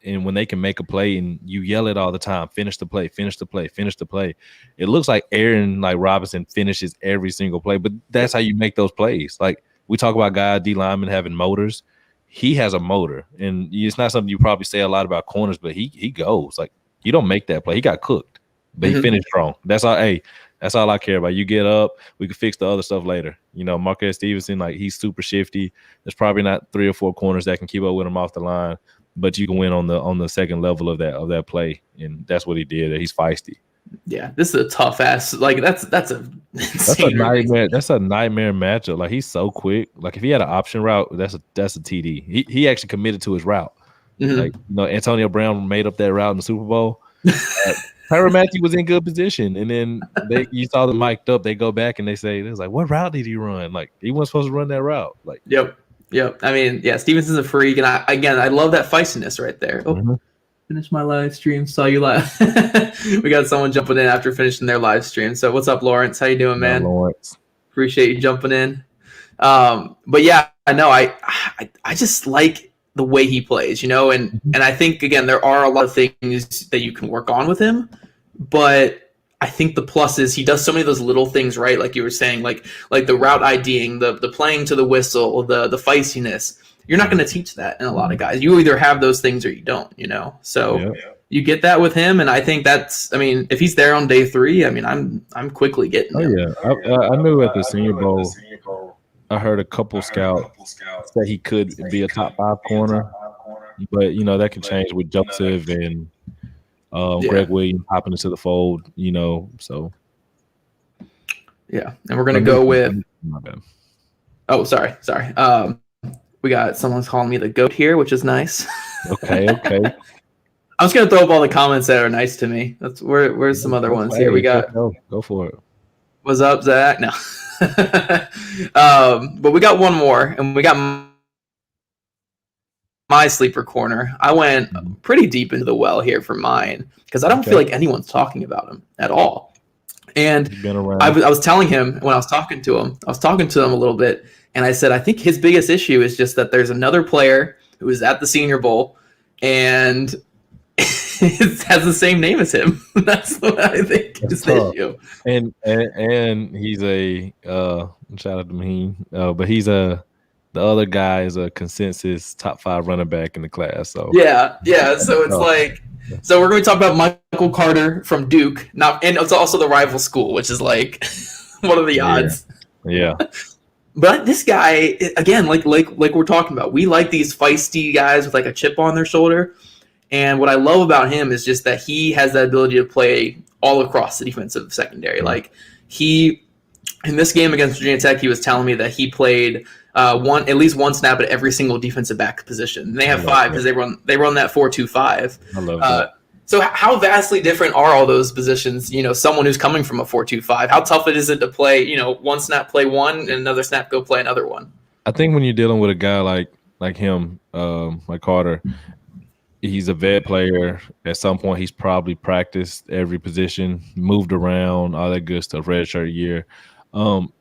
Speaker 2: when they can make a play and you yell it all the time, finish the play, finish the play, finish the play. It looks like Aaron Robinson finishes every single play, but that's how you make those plays. Like we talk about guys, D linemen having motors. He has a motor, and it's not something you probably say a lot about corners, but he goes like You don't make that play. He got cooked, but he finished strong. That's all. Hey, that's all I care about. You get up, we can fix the other stuff later. You know, Marquez Stevenson, like he's super shifty. There's probably not 3 or 4 corners that can keep up with him off the line, but you can win on the second level of that play, and that's what he did. He's feisty.
Speaker 1: Yeah, this is a tough ass. Like that's a
Speaker 2: nightmare. That's a nightmare matchup. Like he's so quick. Like if he had an option route, that's a TD. He actually committed to his route. Like Antonio Brown made up that route in the Super Bowl. Tyrann Mathieu was in good position, and then you saw them mic'd up. They go back and they say, "It was like, what route did he run? Like he wasn't supposed to run that route." Like,
Speaker 1: yep. I mean, yeah, Stevenson's a freak, and I love that feistiness right there. Oh, finish my live stream. Saw you live. We got someone jumping in after finishing their live stream. So what's up, Lawrence? How you doing, man?
Speaker 2: Lawrence,
Speaker 1: appreciate you jumping in. But yeah, I know I just like the way he plays, you know, and I think again there are a lot of things that you can work on with him, but I think the plus is he does so many of those little things right, like you were saying, like the route IDing, the playing to the whistle, the feistiness. You're not going to teach that in a lot of guys. You either have those things or you don't, you know. So you get that with him, and I think that's. I mean, if he's there on day 3, I mean, I'm quickly getting him.
Speaker 2: I knew at the Senior Bowl. I heard a couple scouts say he could be a top 5 corner, but you know that could change with Joseph and Greg Williams hopping into the fold. You know, so
Speaker 1: yeah, and we're gonna go with. Oh, sorry. We got someone's calling me the GOAT here, which is nice.
Speaker 2: Okay. I'm
Speaker 1: just gonna throw up all the comments that are nice to me. That's where's some other ones here. We got
Speaker 2: go for it.
Speaker 1: What's up, Zach? No. But we got one more, and we got my sleeper corner. I went pretty deep into the well here for mine because I don't feel like anyone's talking about him at all. And I was telling him when I was talking to him a little bit, and I said I think his biggest issue is just that there's another player who is at the Senior Bowl and it has the same name as him. That's what I think is the issue.
Speaker 2: And he's a shout out to me, but he's the other guy is a consensus top 5 running back in the class. So
Speaker 1: yeah. So it's like, so we're going to talk about Michael Carter from Duke, and it's also the rival school, which is like, what are the odds?
Speaker 2: Yeah.
Speaker 1: But this guy, again, like we're talking about, we like these feisty guys with like a chip on their shoulder. And what I love about him is just that he has the ability to play all across the defensive secondary. Like in this game against Virginia Tech, he was telling me that he played at least one snap at every single defensive back position. And they have 5 because they run that 4-2-5.
Speaker 2: I love that.
Speaker 1: So how vastly different are all those positions? You know, someone who's coming from a 4-2-5, how tough is it to play? You know, one snap play one, and another snap go play another one.
Speaker 2: I think when you're dealing with a guy like him, like Carter. He's a vet player. At some point, he's probably practiced every position, moved around, all that good stuff, redshirt year.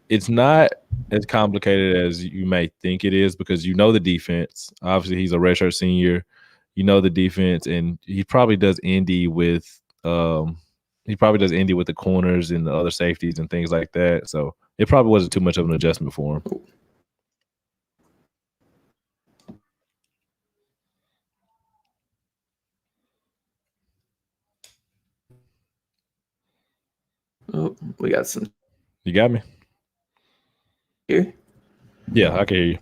Speaker 2: It's not as complicated as you may think it is because you know the defense. Obviously, he's a redshirt senior. You know the defense, and he probably does indie with the corners and the other safeties and things like that. So it probably wasn't too much of an adjustment for him.
Speaker 1: Oh, we got some.
Speaker 2: You got me?
Speaker 1: Here?
Speaker 2: Yeah, I can hear you.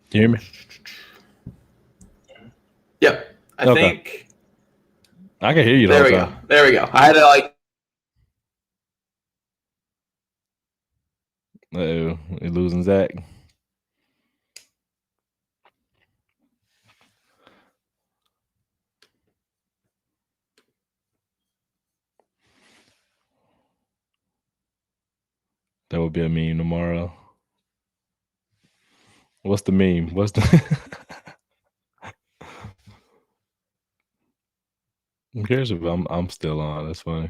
Speaker 2: Can you hear me?
Speaker 1: Yep. I think.
Speaker 2: I can hear you.
Speaker 1: There we go. There we go. I had to like.
Speaker 2: Uh-oh, we're losing Zach. That would be a meme tomorrow. What's the meme? What's the? Who cares if I'm still on? That's funny.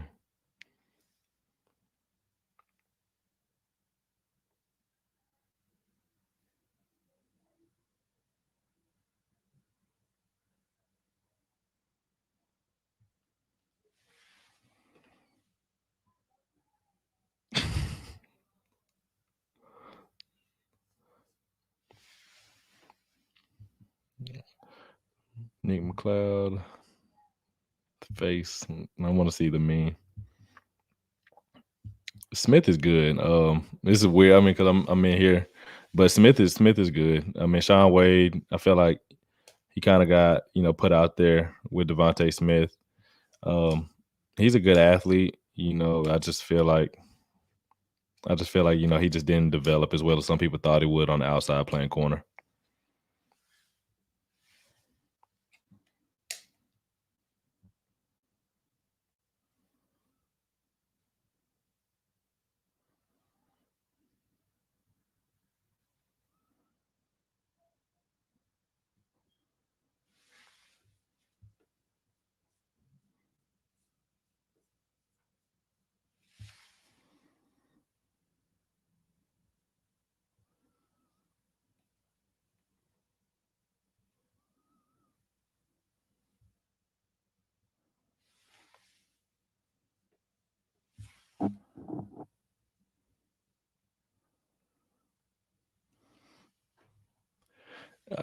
Speaker 2: Nick McLeod. The face. I want to see the meme. Smith is good. This is weird. I mean, because I'm in here, but Smith is good. I mean, Sean Wade. I feel like he kind of got put out there with Devontae Smith. He's a good athlete. I just feel like he just didn't develop as well as some people thought he would on the outside playing corner.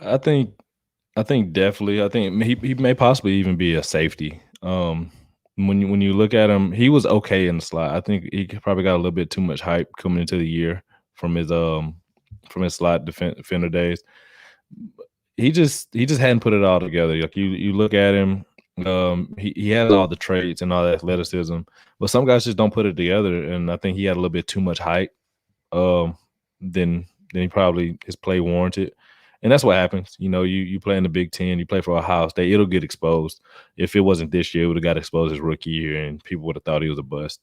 Speaker 2: I think definitely. I think he may possibly even be a safety. When you look at him, he was okay in the slot. I think he probably got a little bit too much hype coming into the year from his slot defender days. He just hadn't put it all together. Like you look at him, he has all the traits and all the athleticism, but some guys just don't put it together. And I think he had a little bit too much hype. Than he probably his play warranted. And that's what happens. You play in the Big Ten, you play for Ohio State, it'll get exposed. If it wasn't this year, it would have got exposed his rookie year, and people would have thought he was a bust.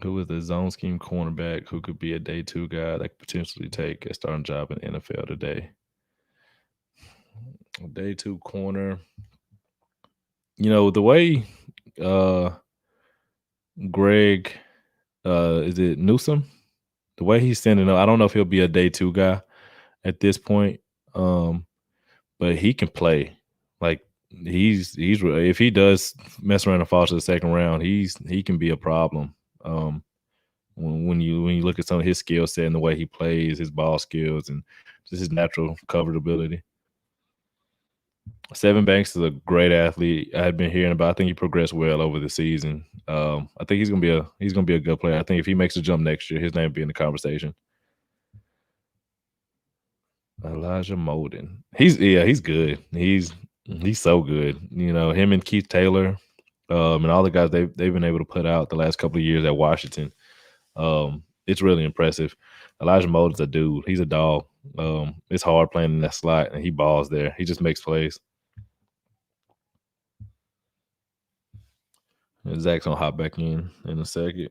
Speaker 2: Who is the zone scheme cornerback who could be a day 2 guy that could potentially take a starting job in the NFL today? Day 2 corner. The way Greg, is it Newsome? The way he's sending up, I don't know if he'll be a day 2 guy at this point, but he can play. Like he's if he does mess around and fall to the second round, he can be a problem. When you look at some of his skill set and the way he plays, his ball skills, and just his natural coverage ability. Sevyn Banks is a great athlete. I had been hearing about. I think he progressed well over the season. I think he's gonna be a good player. I think if he makes a jump next year, his name will be in the conversation. Elijah Molden. He's good. He's so good. Him and Keith Taylor, and all the guys they've been able to put out the last couple of years at Washington. It's really impressive. Elijah Molden's a dude. He's a dog. It's hard playing in that slot, and he balls there. He just makes plays. And Zach's gonna hop back in a second.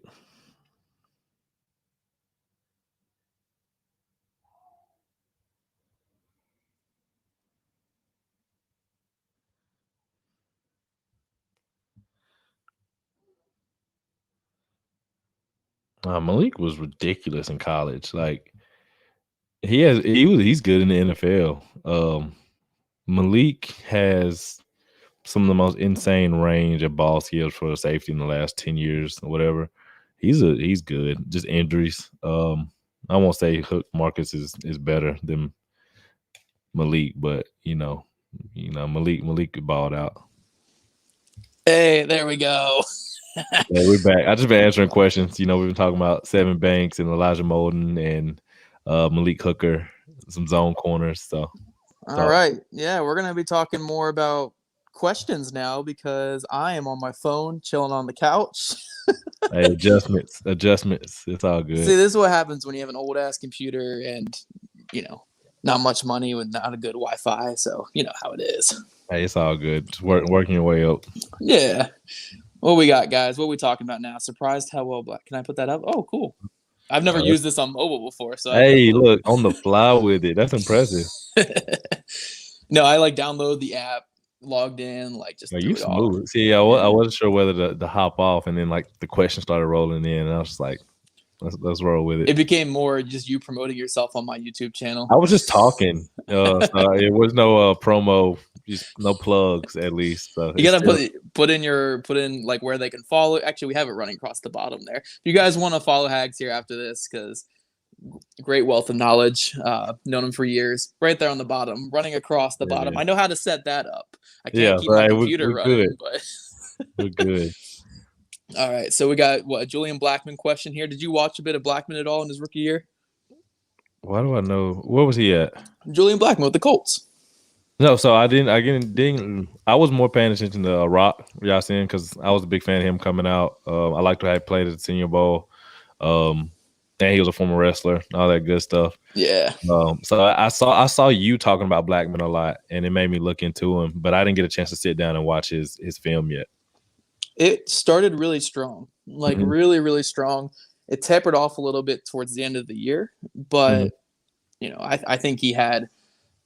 Speaker 2: Malik was ridiculous in college. Like he's good in the NFL. Malik has some of the most insane range of ball skills for a safety in the last 10 years or whatever. He's good. Just injuries. I won't say Hook Marcus is better than Malik, but Malik balled out.
Speaker 1: Hey, there we go.
Speaker 2: Yeah, we're back. I just been answering questions. We've been talking about Sevyn Banks and Elijah Molden and Malik Hooker, some zone corners. So
Speaker 1: all right. Yeah, we're gonna be talking more about questions now because I am on my phone chilling on the couch.
Speaker 2: Hey, adjustments. It's all good.
Speaker 1: See, this is what happens when you have an old ass computer and not much money with not a good Wi-Fi. So you know how it is.
Speaker 2: Hey, it's all good. Just working your way up.
Speaker 1: Yeah. What we got, guys? What are we talking about now? Surprised how well black. Can I put that up? Oh, cool. I've never used this on mobile before. So
Speaker 2: hey, look, on the fly with it. That's impressive.
Speaker 1: No, I download the app, logged in, just
Speaker 2: you smooth. See, I wasn't sure whether to hop off, and then the question started rolling in, and I was just like, let's roll with it.
Speaker 1: It became more just you promoting yourself on my YouTube channel.
Speaker 2: I was just talking. So it was no promo. Just no plugs, at least. So
Speaker 1: you gotta put in where they can follow. Actually, we have it running across the bottom there. If you guys want to follow Hags here after this, because great wealth of knowledge. Known him for years. Right there on the bottom, running across the bottom.
Speaker 2: Man.
Speaker 1: I know how to set that up. I can't
Speaker 2: Yeah,
Speaker 1: keep my
Speaker 2: right.
Speaker 1: computer
Speaker 2: We're
Speaker 1: running,
Speaker 2: good.
Speaker 1: but
Speaker 2: We're good.
Speaker 1: all right. So we got a Julian Blackmon question here. Did you watch a bit of Blackmon at all in his rookie year?
Speaker 2: Why do I know? Where was he at?
Speaker 1: Julian Blackmon with the Colts.
Speaker 2: No, so I didn't. I was more paying attention to Rock Yasin because I was a big fan of him coming out. I liked how he played at the Senior Bowl. And he was a former wrestler, all that good stuff.
Speaker 1: Yeah.
Speaker 2: So I saw you talking about Blackmon a lot, and it made me look into him. But I didn't get a chance to sit down and watch his film yet.
Speaker 1: It started really strong, like really, really strong. It tapered off a little bit towards the end of the year, but I think he had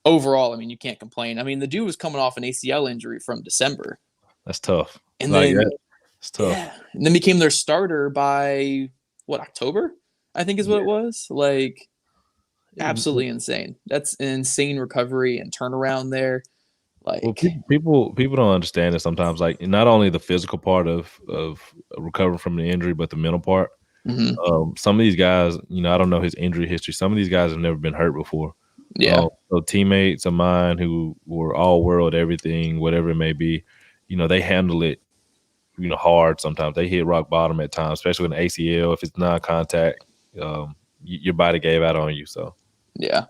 Speaker 1: overall. I mean, you can't complain. I mean, the dude was coming off an ACL injury from December.
Speaker 2: That's tough.
Speaker 1: And then
Speaker 2: it's tough.
Speaker 1: Yeah, and then became their starter by October, I think is what it was. Like, absolutely insane. That's an insane recovery and turnaround there. Like,
Speaker 2: well, people don't understand it sometimes. Like, not only the physical part of recovering from the injury, but the mental part. Some of these guys, I don't know his injury history. Some of these guys have never been hurt before.
Speaker 1: Yeah.
Speaker 2: So teammates of mine who were all world, everything, whatever it may be, they handle it, hard sometimes. They hit rock bottom at times, especially with an ACL. If it's non-contact, your body gave out on you. So
Speaker 1: yeah,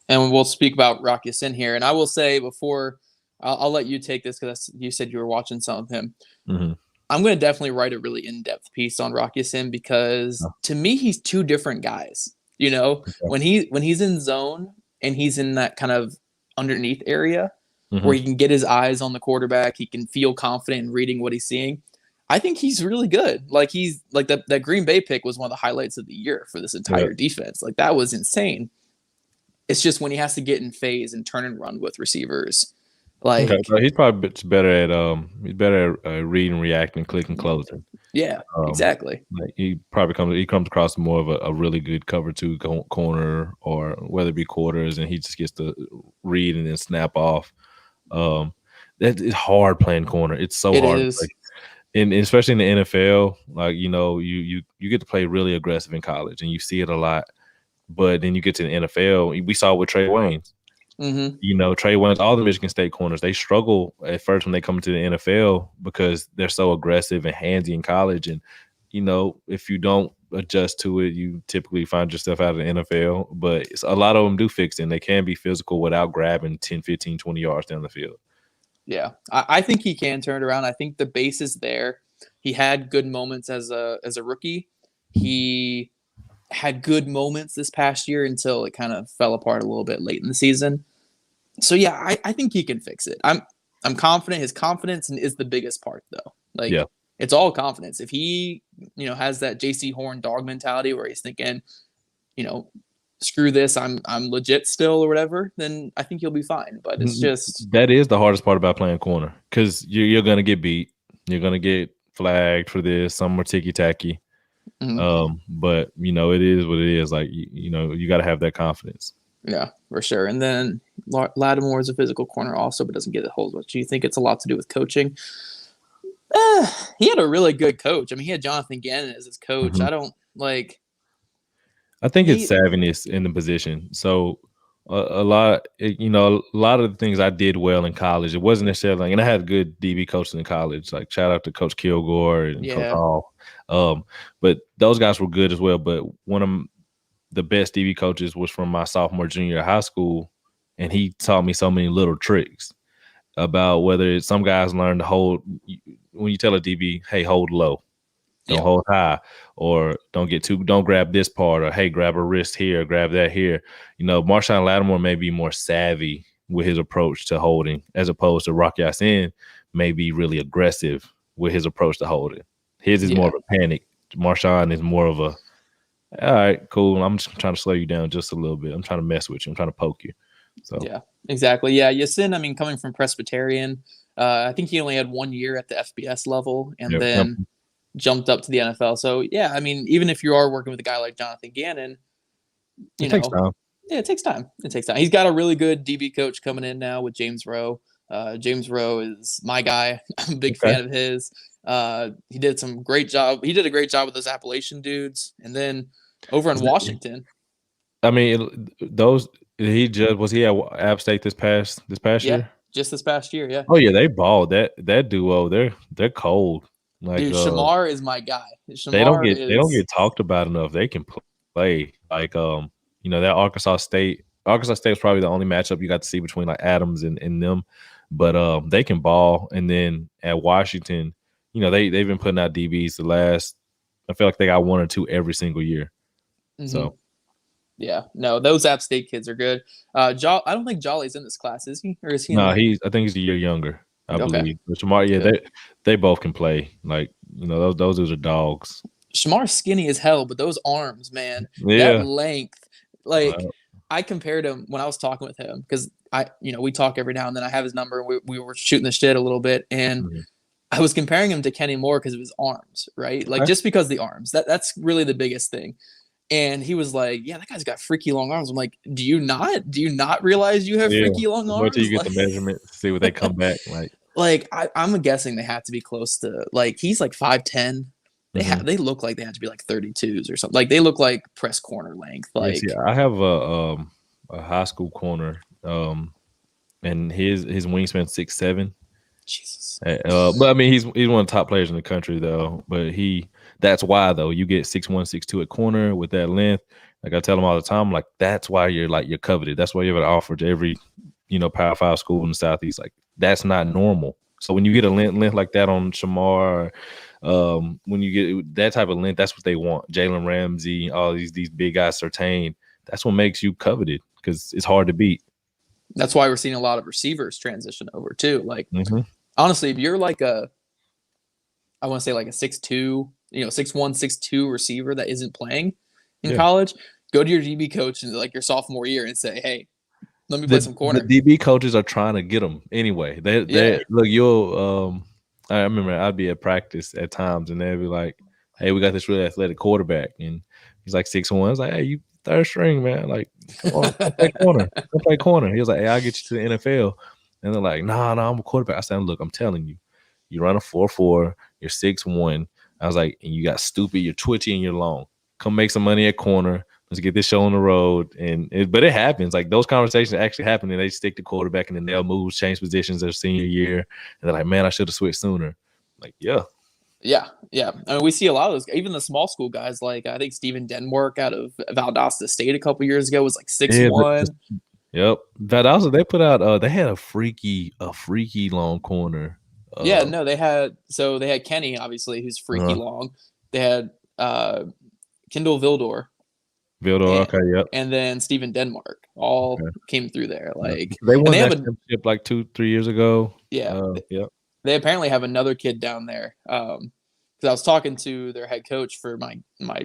Speaker 1: and we'll speak about Rock Ya-Sin here. And I will say before I'll let you take this because you said you were watching some of him. I'm going to definitely write a really in-depth piece on Rock Ya-Sin because to me he's two different guys. When he's in zone and he's in that kind of underneath area where he can get his eyes on the quarterback, he can feel confident in reading what he's seeing. I think he's really good. Like, he's like that Green Bay pick was one of the highlights of the year for this entire defense. Like, that was insane. It's just when he has to get in phase and turn and run with receivers. Like,
Speaker 2: so he's probably better at reading, reacting, clicking, closing.
Speaker 1: Yeah, exactly.
Speaker 2: Like, he comes across more of a really good cover two corner, or whether it be quarters, and he just gets to read and then snap off. That is hard playing corner. It's so hard.
Speaker 1: Is.
Speaker 2: And especially in the NFL, like, you get to play really aggressive in college, and you see it a lot. But then you get to the NFL. We saw it with Trey Waynes. Trey Waynes, all the Michigan State corners, they struggle at first when they come to the NFL because they're so aggressive and handsy in college. And, if you don't adjust to it, you typically find yourself out of the NFL. But a lot of them do fix it, and they can be physical without grabbing 10, 15, 20 yards down the field.
Speaker 1: Yeah, I think he can turn it around. I think the base is there. He had good moments as a rookie. He had good moments this past year until it kind of fell apart a little bit late in the season. So yeah, I think he can fix it. I'm confident. His confidence is the biggest part, though. Like, it's all confidence. If he has that JC Horn dog mentality where he's thinking, screw this, I'm legit still or whatever, then I think he'll be fine. But it's just
Speaker 2: that is the hardest part about playing corner, because you're gonna get beat, you're gonna get flagged for this, some more ticky tacky. But it is what it is. Like, you got to have that confidence.
Speaker 1: Yeah, for sure. And then Lattimore is a physical corner also, but doesn't get the whole much. Do you think it's a lot to do with coaching? He had a really good coach. I mean, he had Jonathan Gannon as his coach. I think
Speaker 2: it's savviness in the position. So a lot of the things I did well in college, it wasn't necessarily like, and I had good DB coaches in college. Like, shout out to Coach Kilgore and Coach Hall. But those guys were good as well. But one of the best DB coaches was from my sophomore, junior high school, and he taught me so many little tricks about whether some guys learn to hold. When you tell a DB, hey, hold low, don't hold high, or don't grab this part, or hey, grab a wrist here, grab that here. Marshawn Lattimore may be more savvy with his approach to holding, as opposed to Rock Ya-Sin may be really aggressive with his approach to holding. His is more of a panic. Marshawn is more of a, all right, cool, I'm just trying to slow you down just a little bit. I'm trying to mess with you. I'm trying to poke you. So
Speaker 1: yeah, exactly. Yeah, Ya-Sin, I mean, coming from Presbyterian, I think he only had 1 year at the FBS level and then jumped up to the NFL. So yeah, I mean, even if you are working with a guy like Jonathan Gannon,
Speaker 2: it takes time.
Speaker 1: Yeah, it takes time. He's got a really good DB coach coming in now with James Rowe. James Rowe is my guy. I'm a big fan of his. He did some great job. He did a great job with those Appalachian dudes. And then over in Washington,
Speaker 2: I mean, those he just was he at App State this past year?
Speaker 1: Just this past year, yeah.
Speaker 2: Oh yeah, they balled that duo. They're cold. Like
Speaker 1: Dude, Shamar is my guy.
Speaker 2: they don't get talked about enough. They can play like that Arkansas State. Arkansas State was probably the only matchup you got to see between like Adams and them, but they can ball. And then at Washington, they've been putting out DBs the last. I feel like they got one or two every single year. Mm-hmm. So.
Speaker 1: Yeah, no, those App State kids are good. I don't think Jolly's in this class, is he? Or is he?
Speaker 2: No, I think he's a year younger. I believe. But Shamar, yeah, they both can play. Like those dudes are dogs.
Speaker 1: Shamar's skinny as hell, but those arms, man, that length. Like I compared him when I was talking with him because we talk every now and then. I have his number. We were shooting the shit a little bit, and I was comparing him to Kenny Moore because of his arms, right? Like just because the arms. That's really the biggest thing. And he was like, "Yeah, that guy's got freaky long arms." I'm like, "Do you not realize you have freaky long arms?"
Speaker 2: Wait till you get the measurement, see what they come back like.
Speaker 1: I'm guessing they have to be close to he's like 5'10". They look like they have to be like 32s or something. Like they look like press corner length. Like
Speaker 2: I have a high school corner, and his wingspan 6'7".
Speaker 1: Jesus.
Speaker 2: But I mean he's one of the top players in the country though. But that's why though you get 6'1", 6'2" at corner with that length. Like I tell them all the time, like that's why you're coveted. That's why you have an offer to every Power 5 school in the Southeast. Like that's not normal. So when you get a length like that on Shamar, when you get that type of length, that's what they want. Jalen Ramsey, all these big guys, Surtain. That's what makes you coveted because it's hard to beat.
Speaker 1: That's why we're seeing a lot of receivers transition over too. Like honestly, if you're like I want to say like a 6'2", 6'1", 6'2" receiver that isn't playing in college, go to your DB coach in like your sophomore year and say, "Hey, let me play some corner."
Speaker 2: The DB coaches are trying to get them anyway. They look. I remember I'd be at practice at times and they'd be like, "Hey, we got this really athletic quarterback," and he's like 6'1". I was like, "Hey, you third string, man. Like, come on, play corner. Go play corner." He was like, "Hey, I'll get you to the NFL." And they're like, "Nah, I'm a quarterback." I said, "Look, I'm telling you, you run a 4.4, you're 6'1". I was like, and you got stupid, you're twitchy, and you're long. Come make some money at corner. Let's get this show on the road." But it happens. Like those conversations actually happen, and they stick to quarterback, and then they'll move, change positions their senior year, and they're like, "Man, I should have switched sooner." Like, yeah.
Speaker 1: I mean, we see a lot of those. Even the small school guys, like I think Steven Denmark out of Valdosta State a couple years ago was like 6'1".
Speaker 2: Yep, Valdosta. They put out. They had a freaky long corner.
Speaker 1: They had Kenny, obviously, who's freaky long. They had Kendall Vildor.
Speaker 2: Okay, yep.
Speaker 1: And then Steven Denmark all came through there. Like
Speaker 2: they won that championship like 2-3 years ago.
Speaker 1: Yeah. They apparently have another kid down there. Because I was talking to their head coach for my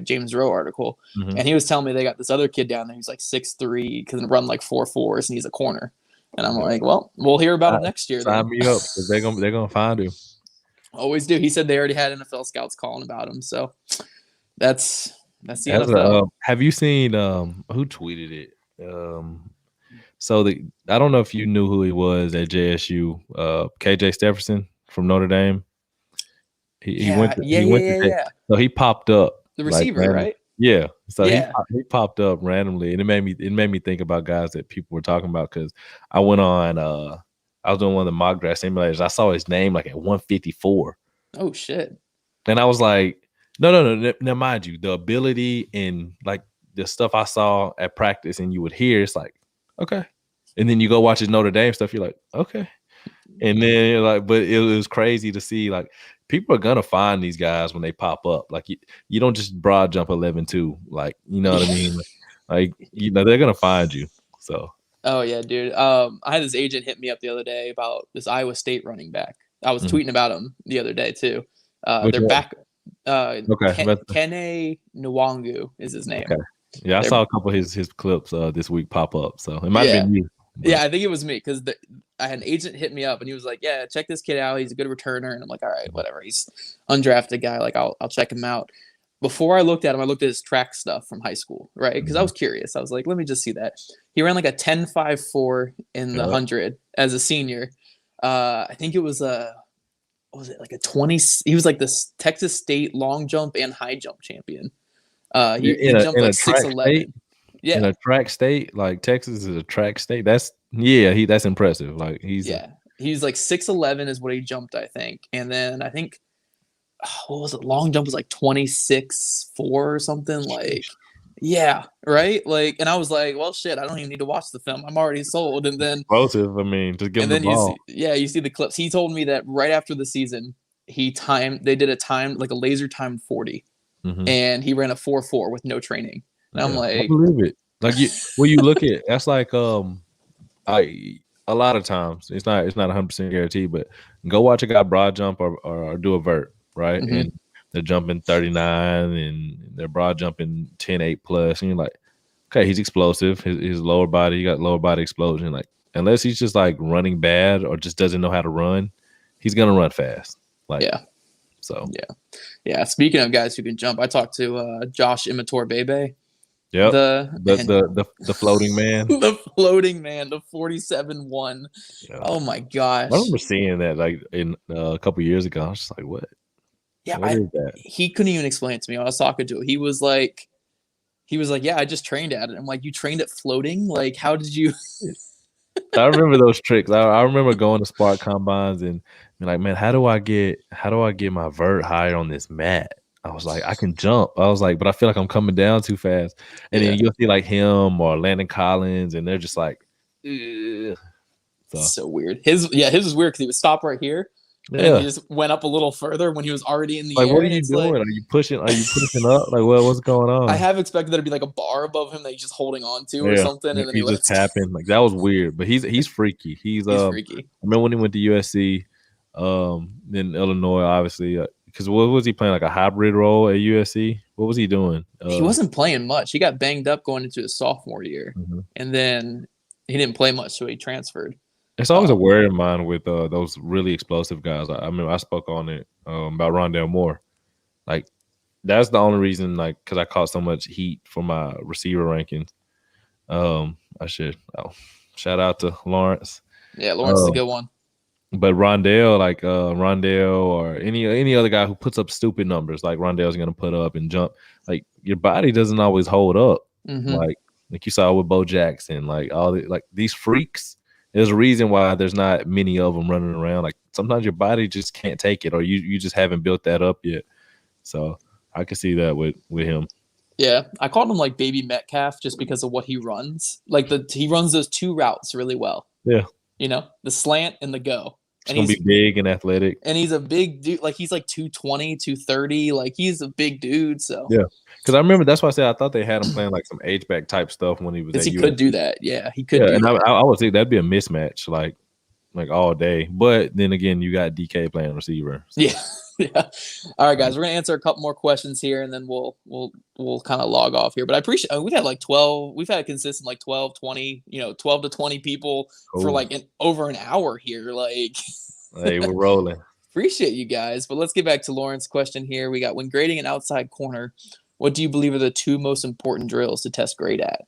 Speaker 1: James Rowe article, and he was telling me they got this other kid down there who's like 6'3", can run like 4.4s, and he's a corner. And I'm like, well, we'll hear about him next year.
Speaker 2: Sign me up because they're gonna find him.
Speaker 1: Always do. He said they already had NFL scouts calling about him. So that's the NFL.
Speaker 2: Have you seen who tweeted it? I don't know if you knew who he was at JSU. KJ Stephenson from Notre Dame. He went. So he popped up.
Speaker 1: The receiver, right?
Speaker 2: Yeah. So he popped up randomly, and it made me think about guys that people were talking about because I went on. I was doing one of the mock draft simulators. I saw his name like at 154.
Speaker 1: Oh shit!
Speaker 2: And I was like, no. Now, mind you, the ability and like the stuff I saw at practice, and you would hear, it's like, okay. And then you go watch his Notre Dame stuff, you're like, okay. And then you're like, but it was crazy to see like people are gonna find these guys when they pop up. Like you don't just broad jump 11-2. Like, you know what I mean? Like, they're gonna find you. So.
Speaker 1: Oh yeah, dude. I had this agent hit me up the other day about this Iowa State running back. I was tweeting about him the other day too. They're back. Kene Nwangu is his name.
Speaker 2: Okay. Yeah, I saw a couple of his clips this week pop up. So it might have been you.
Speaker 1: But. Yeah, I think it was me because I had an agent hit me up and he was like, "Yeah, check this kid out. He's a good returner." And I'm like, "All right, whatever. He's undrafted guy. Like, I'll check him out." Before I looked at him, I looked at his track stuff from high school, right? Because I was curious. I was like, let me just see that. He ran like a 10.54 in the 100 as a senior. I think it was what was it, like a 20? He was like this Texas State long jump and high jump champion. He jumped like 6'11".
Speaker 2: in a track state, like Texas is a track state. That's impressive. Like he's
Speaker 1: like 6'11" is what he jumped, I think. And then I think what was it? Long jump was like 26.4 or something. Like, yeah, right. Like, and I was like, well, shit, I don't even need to watch the film. I'm already sold. And then
Speaker 2: explosive. I mean, just give him the ball.
Speaker 1: You see the clips. He told me that right after the season, they did like a laser timed 40, and he ran a 4.4 with no training. And I'm like,
Speaker 2: I believe it. Like you look at that's like a lot of times it's not 100% guaranteed, but go watch a guy broad jump or do a vert, right? And they're jumping 39 and they're broad jumping 10.8 plus, and you're like, okay, he's explosive. His lower body, he got lower body explosion. Like, unless he's just like running bad or just doesn't know how to run, he's gonna run fast. Like, so
Speaker 1: yeah. Speaking of guys who can jump, I talked to Josh Immature Bebe.
Speaker 2: Yep. The floating man.
Speaker 1: The floating man, the 47-1. Yeah. Oh my gosh.
Speaker 2: I remember seeing that like in a couple years ago. I was just like, what?
Speaker 1: Yeah, what is that? He couldn't even explain it to me. I was talking to him. He was like, yeah, I just trained at it. I'm like, you trained at floating? Like, how did you
Speaker 2: I remember those tricks. I remember going to Spark combines and being like, man, how do I get my vert higher on this mat? I was like, I can jump. I was like, but I feel like I'm coming down too fast. And then you'll see like him or Landon Collins, and they're just like, ugh.
Speaker 1: So weird. His was weird because he would stop right here. And he just went up a little further when he was already in the air.
Speaker 2: Like, what are you doing? Like, are you pushing up? Like, what's going on?
Speaker 1: I have expected there to be like a bar above him that he's just holding on to or something. And then
Speaker 2: he's just tapping. Like, that was weird. But he's freaky. He's freaky. I remember when he went to USC, then Illinois, obviously. Because what was he playing, like a hybrid role at USC? What was he doing?
Speaker 1: He wasn't playing much. He got banged up going into his sophomore year, and then he didn't play much, so he transferred.
Speaker 2: It's always a worry of mine with those really explosive guys. I mean, I spoke on it about Rondale Moore. Like, that's the only reason, like, because I caught so much heat for my receiver rankings. Shout out to Lawrence.
Speaker 1: Yeah, Lawrence is a good one.
Speaker 2: But Rondale, like Rondale or any other guy who puts up stupid numbers, like Rondale's going to put up and jump, like your body doesn't always hold up. Like you saw with Bo Jackson, like these freaks. There's a reason why there's not many of them running around. Like sometimes your body just can't take it, or you just haven't built that up yet. So I can see that with him.
Speaker 1: Yeah, I called him like Baby Metcalf just because of what he runs. Like he runs those two routes really well.
Speaker 2: Yeah,
Speaker 1: the slant and the go.
Speaker 2: And he's gonna be big and athletic.
Speaker 1: And he's a big dude. Like he's like 220, 230. Like he's a big dude. So
Speaker 2: yeah, because I remember that's why I said I thought they had him playing like some H-back type stuff when he was.
Speaker 1: Because he could do that. Yeah, he could.
Speaker 2: Yeah, and I would think that'd be a mismatch, like all day. But then again, you got DK playing receiver. So.
Speaker 1: Yeah. All right, guys, we're gonna answer a couple more questions here, and then we'll kind of log off here. But I appreciate we've had like 12. We've had a consistent like 12, 20, 12 to 20 people for like over an hour here. Like,
Speaker 2: hey, we're rolling.
Speaker 1: Appreciate you guys. But let's get back to Lauren's question here. We got, when grading an outside corner, what do you believe are the two most important drills to test grade at?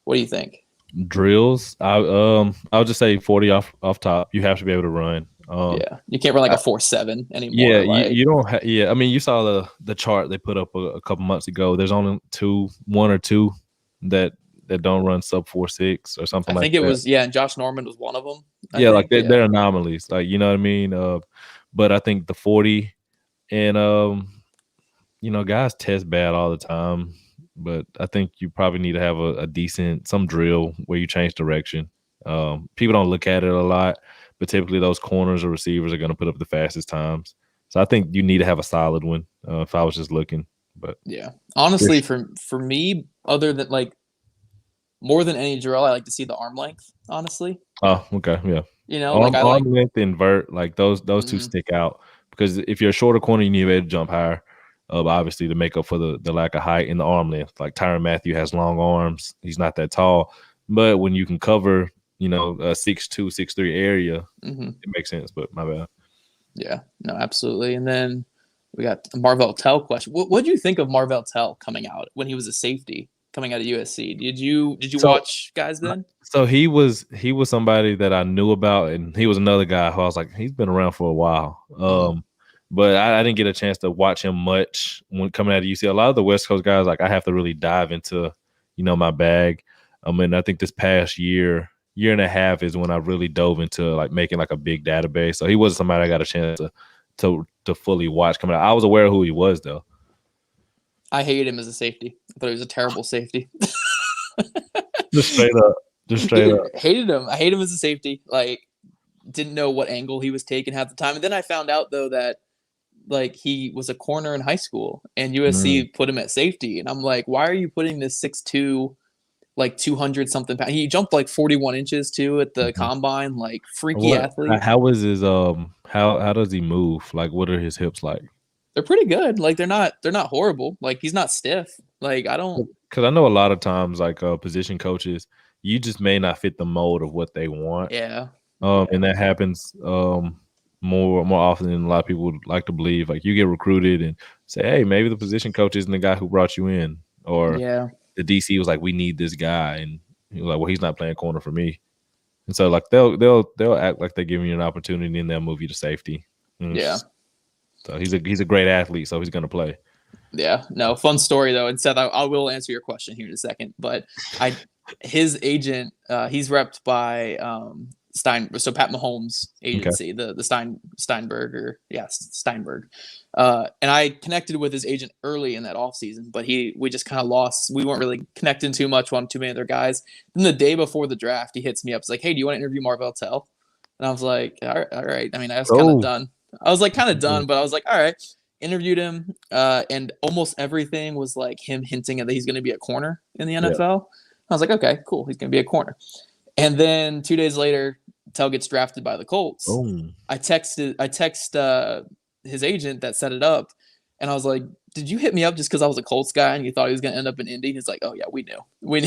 Speaker 1: What do you think?
Speaker 2: Drills, I'll just say 40 off top. You have to be able to run.
Speaker 1: You can't run like a 4.7 anymore.
Speaker 2: Yeah, you don't. I mean, you saw the chart they put up a couple months ago. There's only one or two that don't run sub 4.6 or something. I think
Speaker 1: it was and Josh Norman was one of them.
Speaker 2: They're anomalies. Like, you know what I mean. But I think the 40 and guys test bad all the time. But I think you probably need to have a decent some drill where you change direction. People don't look at it a lot. But typically those corners or receivers are going to put up the fastest times. So I think you need to have a solid one if I was just looking. But
Speaker 1: yeah, honestly, for me, other than like more than any drill, I like to see the arm length, honestly.
Speaker 2: Oh, okay. Yeah. Arm length and vert, like those two stick out. Because if you're a shorter corner, you need to be able to jump higher, obviously, to make up for the lack of height in the arm length. Like Tyrann Mathieu has long arms. He's not that tall. But when you can cover – a 6'2", 6'3" area, it makes sense, but my bad.
Speaker 1: Yeah, no, absolutely. And then we got the Marvell Tell question. What did you think of Marvell Tell coming out when he was a safety coming out of USC? Did you watch guys then?
Speaker 2: So he was somebody that I knew about, and he was another guy who I was like, he's been around for a while. But I didn't get a chance to watch him much when coming out of UC. A lot of the West Coast guys, like, I have to really dive into my bag. And I think this past year and a half is when I really dove into like making like a big database. So he wasn't somebody I got a chance to fully watch coming out. I was aware of who he was though.
Speaker 1: I hated him as a safety. I thought he was a terrible safety.
Speaker 2: Just straight up.
Speaker 1: Hated him. I hate him as a safety. Like, didn't know what angle he was taking half the time. And then I found out though that like he was a corner in high school and USC put him at safety. And I'm like, why are you putting this 6'2", like 200 something pounds? He jumped like 41 inches too at the combine, like freaky athlete.
Speaker 2: How is his how does he move? Like, what are his hips like?
Speaker 1: They're pretty good. Like they're not horrible. Like he's not stiff. Like I don't,
Speaker 2: because I know a lot of times like position coaches, you just may not fit the mold of what they want.
Speaker 1: Yeah.
Speaker 2: And that happens more often than a lot of people would like to believe. Like you get recruited and say, hey, maybe the position coach isn't the guy who brought you in, or the DC was like, we need this guy, and you're like, well, he's not playing corner for me. And so like they'll act like they're giving you an opportunity and they'll move you to safety.
Speaker 1: Yeah.
Speaker 2: So he's a great athlete, so he's gonna play.
Speaker 1: Yeah. No, fun story though. And Seth, I will answer your question here in a second. But his agent, he's repped by so Pat Mahomes' agency, the Steinberg. And I connected with his agent early in that offseason, but we just kind of lost. We weren't really connecting too much on too many other guys. Then the day before the draft, he hits me up. He's like, hey, do you want to interview Marvell Tell? And I was like, all right. I mean, I was kind of done. I was like kind of done, but I was like, all right. Interviewed him, and almost everything was like him hinting that he's going to be a corner in the NFL. Yeah. I was like, okay, cool. He's going to be a corner. And then 2 days later, Tell gets drafted by the Colts. I text his agent that set it up, and I was like, did you hit me up just because I was a Colts guy and you thought he was going to end up in Indy? He's like, oh yeah, we knew. We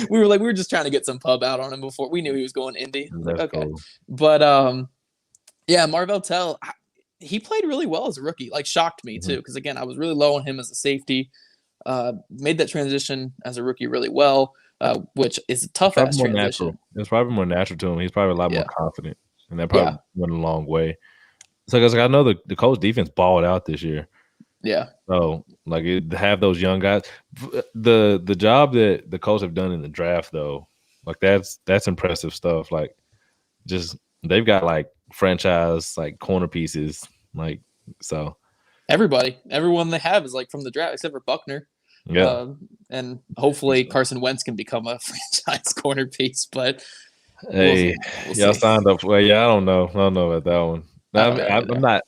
Speaker 1: were just trying to get some pub out on him before we knew he was going to Indy. Like, okay. Cool. But yeah, Marvell Tell, he played really well as a rookie, like shocked me too. Because again, I was really low on him as a safety. Made that transition as a rookie really well, which is a tough ass transition.
Speaker 2: Natural. It's probably more natural to him. He's probably a lot more confident, and that probably went a long way. So, because I know the Colts defense balled out this year. Yeah. So, like, have those young guys. The job that the Colts have done in the draft, though, like that's impressive stuff. Like, just they've got like franchise like corner pieces, like so. Everyone they have is like from the draft, except for Buckner. Yeah. And hopefully Carson Wentz can become a franchise corner piece. But hey, y'all signed up. Well, yeah, I don't know about that one. I'm not.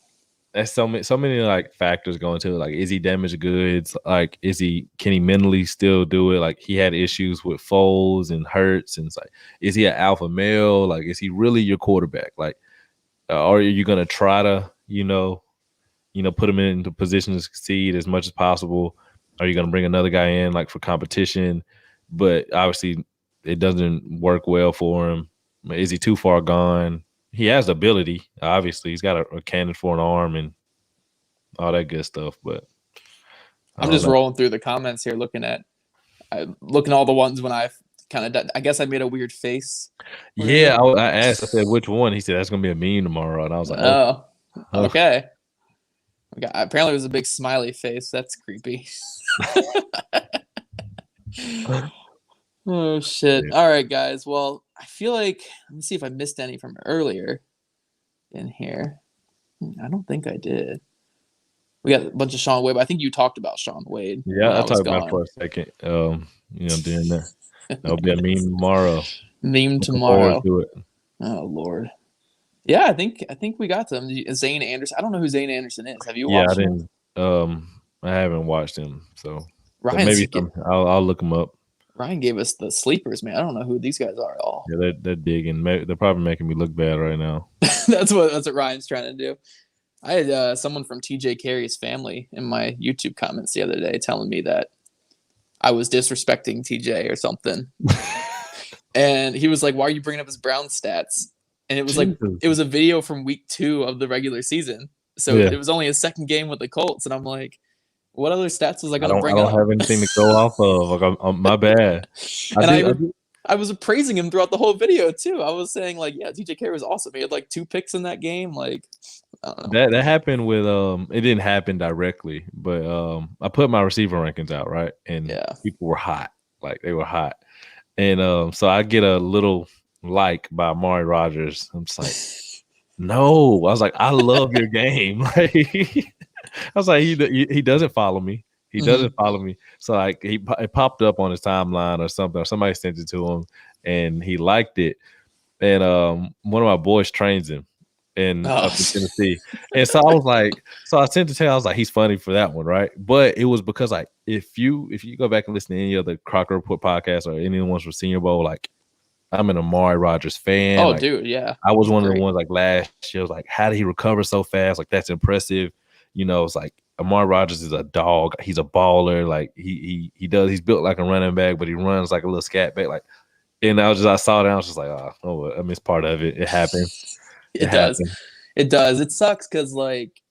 Speaker 2: There's so many like factors going to it. Like, is he damaged goods? Like, can he mentally still do it? Like, he had issues with Foles and Hurts, and it's like, is he an alpha male? Like, is he really your quarterback? Like, or are you gonna try to, put him into position to succeed as much as possible? Are you gonna bring another guy in like for competition? But obviously, it doesn't work well for him. Is he too far gone? He has the ability. Obviously, he's got a cannon for an arm and all that good stuff. But
Speaker 1: I'm just rolling through the comments here, looking at all the ones when I guess I made a weird face.
Speaker 2: Yeah, I asked. I said, which one? He said, that's gonna be a meme tomorrow, and I was like,
Speaker 1: oh. Okay. Apparently, it was a big smiley face. That's creepy. Oh shit! Yeah. All right, guys. Well, I feel like let me see if I missed any from earlier in here. I don't think I did. We got a bunch of Shaun Wade, but I think you talked about Shaun Wade.
Speaker 2: Yeah, I talked about it for a second. Doing that. That'll be a meme tomorrow.
Speaker 1: Meme tomorrow. To it. Oh Lord. Yeah, I think we got them. Zane Anderson. I don't know who Zane Anderson is. Have you watched him?
Speaker 2: I haven't watched him, so
Speaker 1: maybe
Speaker 2: I'll look him up.
Speaker 1: Ryan gave us the sleepers, man. I don't know who these guys are at all.
Speaker 2: Yeah, they're digging. They're probably making me look bad right now.
Speaker 1: That's what Ryan's trying to do. I had someone from TJ Carey's family in my YouTube comments the other day telling me that I was disrespecting TJ or something. And he was like, why are you bringing up his Brown stats? And it was like, it was a video from week 2 of the regular season. So it was only his second game with the Colts. And I'm like, what other stats was I going to bring up?
Speaker 2: I don't have anything to go off of. Like, my bad.
Speaker 1: I was praising him throughout the whole video too. I was saying like, yeah, TJ Carey was awesome. He had like 2 picks in that game. Like, I don't know.
Speaker 2: That happened with it didn't happen directly, but I put my receiver rankings out, right? And people were hot. Like they were hot. And so I get a little like by Amari Rodgers. I'm just like, no. I was like, I love your game. Like, I was like, he doesn't follow me. He doesn't follow me. So like it popped up on his timeline or something, or somebody sent it to him and he liked it. And one of my boys trains him up in Tennessee. And so I was like, so I sent it to him. I was like, he's funny for that one, right? But it was because like if you go back and listen to any other Crocker Report podcast or any ones from Senior Bowl, like I'm an Amari Rodgers fan.
Speaker 1: Oh,
Speaker 2: like,
Speaker 1: dude, yeah.
Speaker 2: I was one of the ones like last year. I was like, how did he recover so fast? Like that's impressive. You know, it's like Amari Rodgers is a dog. He's a baller. Like he's built like a running back, but he runs like a little scat back. Like, and I saw that. I was just like, oh, I missed part of it. It happened.
Speaker 1: It does. It does. It sucks because like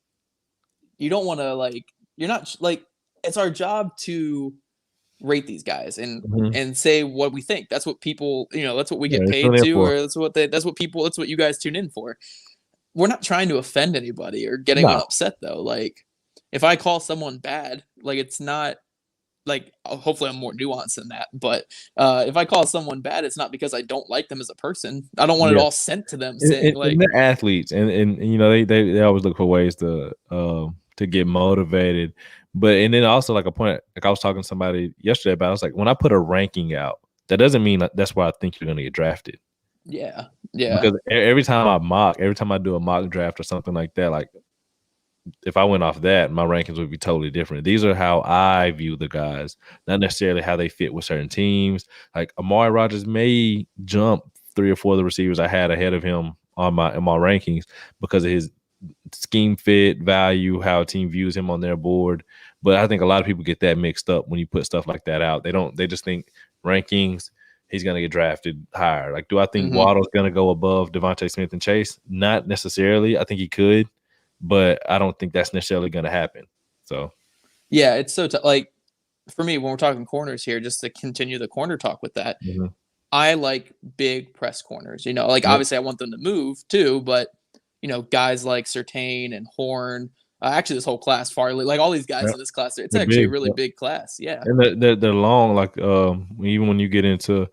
Speaker 1: you don't want to like you're not like it's our job to rate these guys and say what we think. That's what people, that's what we get paid to, or that's what you guys tune in for. We're not trying to offend anybody or get anyone upset though. Like if I call someone bad, like it's not like, hopefully I'm more nuanced than that. But if I call someone bad, it's not because I don't like them as a person. I don't want it all sent to them saying like
Speaker 2: they're athletes and they always look for ways to get motivated. But and then also like a point, like I was talking to somebody yesterday about, I was like, when I put a ranking out, that doesn't mean that's where I think you're going to get drafted.
Speaker 1: Yeah.
Speaker 2: Because every time I do a mock draft or something like that, like if I went off that, my rankings would be totally different. These are how I view the guys, not necessarily how they fit with certain teams. Like Amari Rodgers may jump 3 or 4 of the receivers I had ahead of him in my rankings because of his scheme fit, value, how a team views him on their board. But I think a lot of people get that mixed up when you put stuff like that out. They just think rankings, he's going to get drafted higher. Like, do I think Waddle's going to go above Devontae Smith and Chase? Not necessarily. I think he could, but I don't think that's necessarily going to happen. So,
Speaker 1: yeah, it's so like for me, when we're talking corners here, just to continue the corner talk with that, I like big press corners. Like obviously I want them to move too, but guys like Surtain and Horn, actually this whole class, Farley, like all these guys in this class, it's actually big, a really big class. Yeah.
Speaker 2: And they're long, like even when you get into,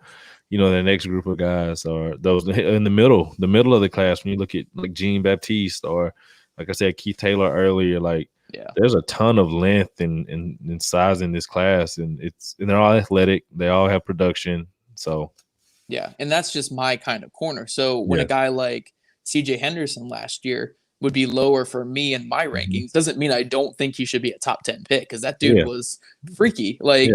Speaker 2: the next group of guys or those in the middle of the class, when you look at like Jean Baptiste or like I said, Keith Taylor earlier, like there's a ton of length and size in this class, and they're all athletic. They all have production. So
Speaker 1: yeah, and that's just my kind of corner. So when a guy like CJ Henderson last year would be lower for me in my rankings, doesn't mean I don't think he should be a top 10 pick, because that dude was freaky. Like,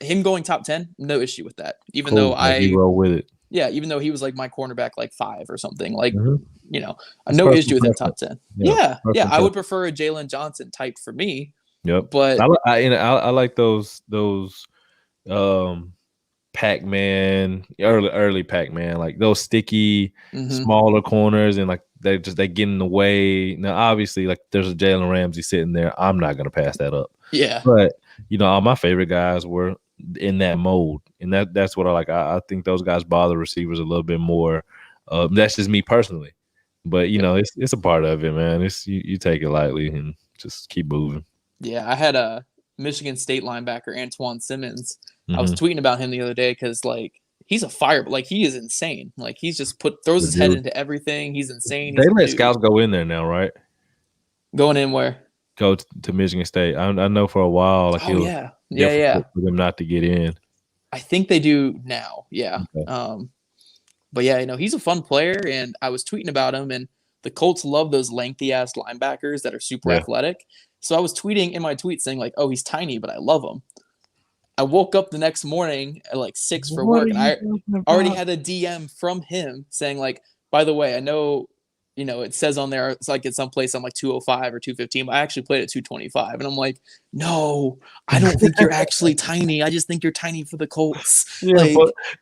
Speaker 1: him going top 10, no issue with that. Even though
Speaker 2: he roll with it.
Speaker 1: Yeah, even though he was like my cornerback like 5 or something. Like, no issue with that top 10. Yeah, I would prefer a Jalen Johnson type for me.
Speaker 2: Yep.
Speaker 1: But
Speaker 2: I like those Pac-Man, early Pac-Man, like those sticky, smaller corners, and like they get in the way. Now, obviously, like there's a Jalen Ramsey sitting there. I'm not gonna pass that up.
Speaker 1: Yeah.
Speaker 2: But all my favorite guys were in that mode, and that's what I like. I think those guys bother receivers a little bit more. That's just me personally, but it's a part of it, man. It's you take it lightly and just keep moving.
Speaker 1: Yeah, I had a Michigan State linebacker, Antoine Simmons. I was tweeting about him the other day because like he's a fire, like he is insane. Like he's just throws his head into everything. He's insane.
Speaker 2: They let scouts go in there now, right?
Speaker 1: Going in where?
Speaker 2: Go to Michigan State. I know for a while, like
Speaker 1: yeah,
Speaker 2: for them not to get in.
Speaker 1: I think they do now. Yeah. Okay. But yeah, he's a fun player, and I was tweeting about him, and the Colts love those lengthy ass linebackers that are super athletic. So I was tweeting in my tweet saying like, "Oh, he's tiny, but I love him." I woke up the next morning at like 6 for work, and I already had a DM from him saying like, "By the way, I know, it says on there it's like at some place I'm like 205 or 215, but I actually played at 225." And I'm like, "No, I don't think you're actually tiny. I just think you're tiny for the Colts."
Speaker 2: Like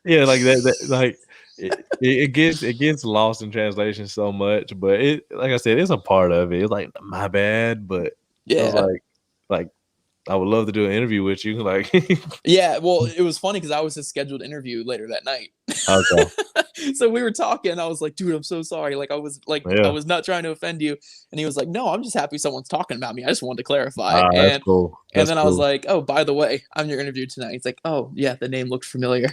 Speaker 2: that like it gets lost in translation so much, but like I said, it's a part of it. It's like my bad, but like I would love to do an interview with you. Like,
Speaker 1: yeah, well, it was funny because I was his scheduled interview later that night.
Speaker 2: okay.
Speaker 1: So we were talking. I was like, dude, I'm so sorry. Like, I was not trying to offend you. And he was like, no, I'm just happy someone's talking about me. I just wanted to clarify.
Speaker 2: That's cool.
Speaker 1: And then I was like, oh, by the way, I'm your interview tonight. He's like, oh, yeah, the name looked familiar.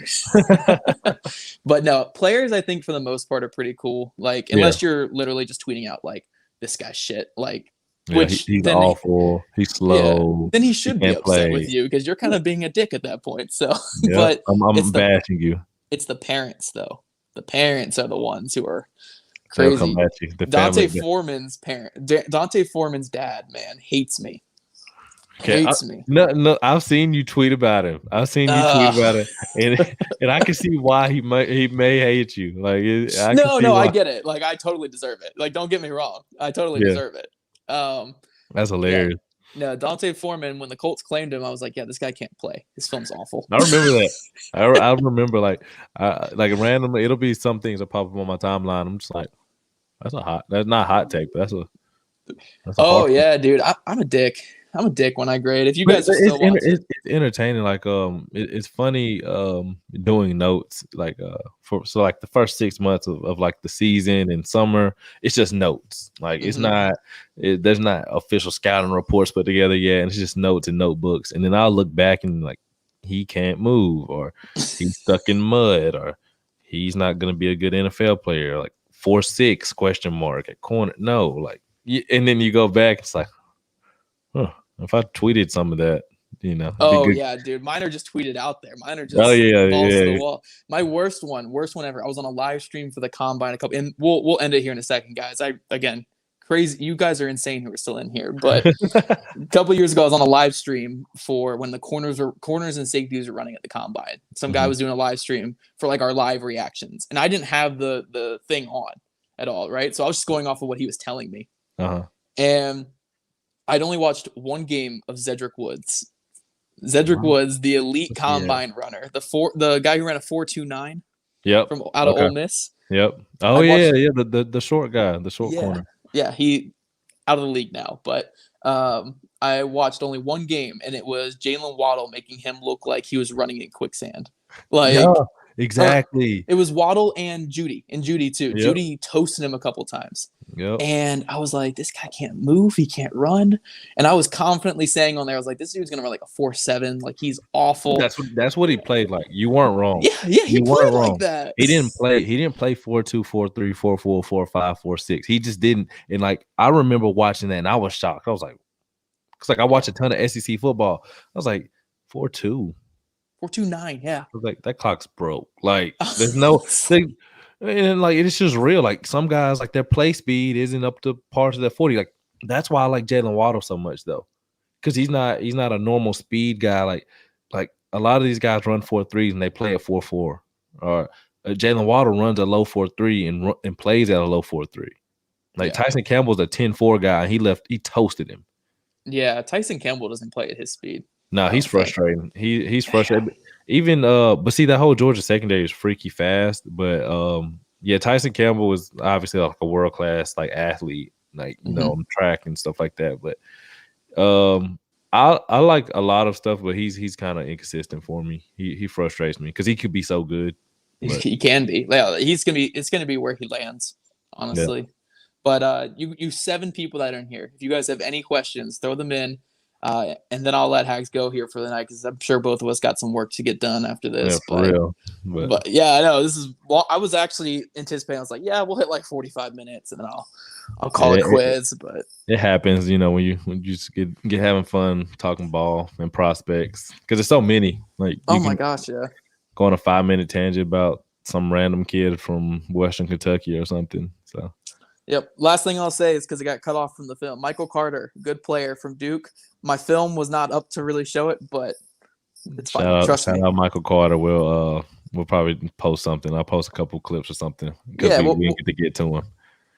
Speaker 1: But no, players, I think for the most part are pretty cool. Like, unless you're literally just tweeting out like, this guy's shit. Like, which
Speaker 2: he's awful. He's slow.
Speaker 1: Yeah, then he should be upset with you because you're kind of being a dick at that point. So, but
Speaker 2: I'm bashing you.
Speaker 1: It's the parents, though. The parents are the ones who are crazy.
Speaker 2: They'll come at you.
Speaker 1: Dante Foreman's Dante Foreman's dad, man, hates me. Hates me.
Speaker 2: No, I've seen you tweet about him. I've seen you tweet about it, and I can see why he may hate you. Like, I
Speaker 1: get it. Like, I totally deserve it. Like, don't get me wrong, I totally deserve it.
Speaker 2: That's hilarious.
Speaker 1: Yeah. No, Dante Foreman, when the Colts claimed him, I was like, yeah, this guy can't play. His film's awful.
Speaker 2: I remember that. I remember like randomly, it'll be some things that pop up on my timeline. I'm just like, that's not hot take, but that's a
Speaker 1: yeah, dude. I'm a dick. I'm a dick when I grade. If you guys are still watching,
Speaker 2: it's entertaining. Like, it's funny doing notes. Like, like the first 6 months of like the season and summer, it's just notes. Like, it's not. There's not official scouting reports put together yet, and it's just notes and notebooks. And then I'll look back and like, he can't move, or he's stuck in mud, or he's not going to be a good NFL player. Like 4.6 ? At corner. No, like, and then you go back. It's like, huh, if I tweeted some of that,
Speaker 1: Oh yeah, dude. Mine are just tweeted out there. Mine are just
Speaker 2: balls
Speaker 1: to the wall. My worst one ever. I was on a live stream for the combine and we'll end it here in a second, guys. Crazy. You guys are insane who are still in here. But a couple years ago, I was on a live stream for when the corners and safeties were running at the combine. Some guy was doing a live stream for like our live reactions, and I didn't have the thing on at all, right? So I was just going off of what he was telling me, and I'd only watched one game of Zedrick Woods. Woods, the elite combine runner, the guy who ran a 4.29.
Speaker 2: Yep.
Speaker 1: From out of Ole Miss.
Speaker 2: Yep. Oh the short guy, the short corner.
Speaker 1: Yeah, he out of the league now. But I watched only one game, and it was Jalen Waddle making him look like he was running in quicksand. Like,
Speaker 2: exactly.
Speaker 1: It was Waddle and Judy too. Yep. Judy toasted him a couple times.
Speaker 2: Yep.
Speaker 1: And I was like, this guy can't move. He can't run. And I was confidently saying on there, I was like, this dude's going to run like a 4.7. Like, he's awful.
Speaker 2: That's what he played like. You weren't wrong.
Speaker 1: Yeah, he played like that.
Speaker 2: He didn't play 4.2, 4.3, 4.4, 4.5, 4.6. He just didn't. And like, I remember watching that and I was shocked. I was like, because like I watched a ton of SEC football. I was like, 4.2.
Speaker 1: 4.29, yeah.
Speaker 2: I was like, that clock's broke. Like, there's no thing. And like, it's just real. Like, some guys, like, their play speed isn't up to par to their 40. Like, that's why I like Jalen Waddle so much, though, because he's not a normal speed guy. Like a lot of these guys run 4.3s and they play at 4.4. Or Jalen Waddle runs a low 4.3 and plays at a low 4.3. Like, Tyson Campbell's a 10.4 guy, and he toasted him. Yeah,
Speaker 1: Tyson Campbell doesn't play at his speed.
Speaker 2: No, he's frustrating. He's frustrated. Even but see, that whole Georgia secondary is freaky fast. But Tyson Campbell was obviously like a world class like athlete, like on track and stuff like that. But I like a lot of stuff, but he's kind of inconsistent for me. He frustrates me because he could be so good.
Speaker 1: He can be. Yeah, it's gonna be where he lands, honestly. Yeah. But you 7 people that are in here. If you guys have any questions, throw them in. And then I'll let Hags go here for the night because I'm sure both of us got some work to get done after this.
Speaker 2: Yeah, for real.
Speaker 1: But yeah, I know this is. Well, I was actually anticipating. I was like, yeah, we'll hit like 45 minutes, and then I'll call it quits. But
Speaker 2: it happens, when you just get having fun talking ball and prospects because there's so many. Like,
Speaker 1: oh my gosh, yeah.
Speaker 2: Go on a 5-minute tangent about some random kid from Western Kentucky or something. So.
Speaker 1: Yep. Last thing I'll say is because it got cut off from the film. Michael Carter, good player from Duke. My film was not up to really show it, but it's fine. Trust me.
Speaker 2: Shout out Michael Carter. We'll probably post something. I'll post a couple clips or something because we didn't get to get to him.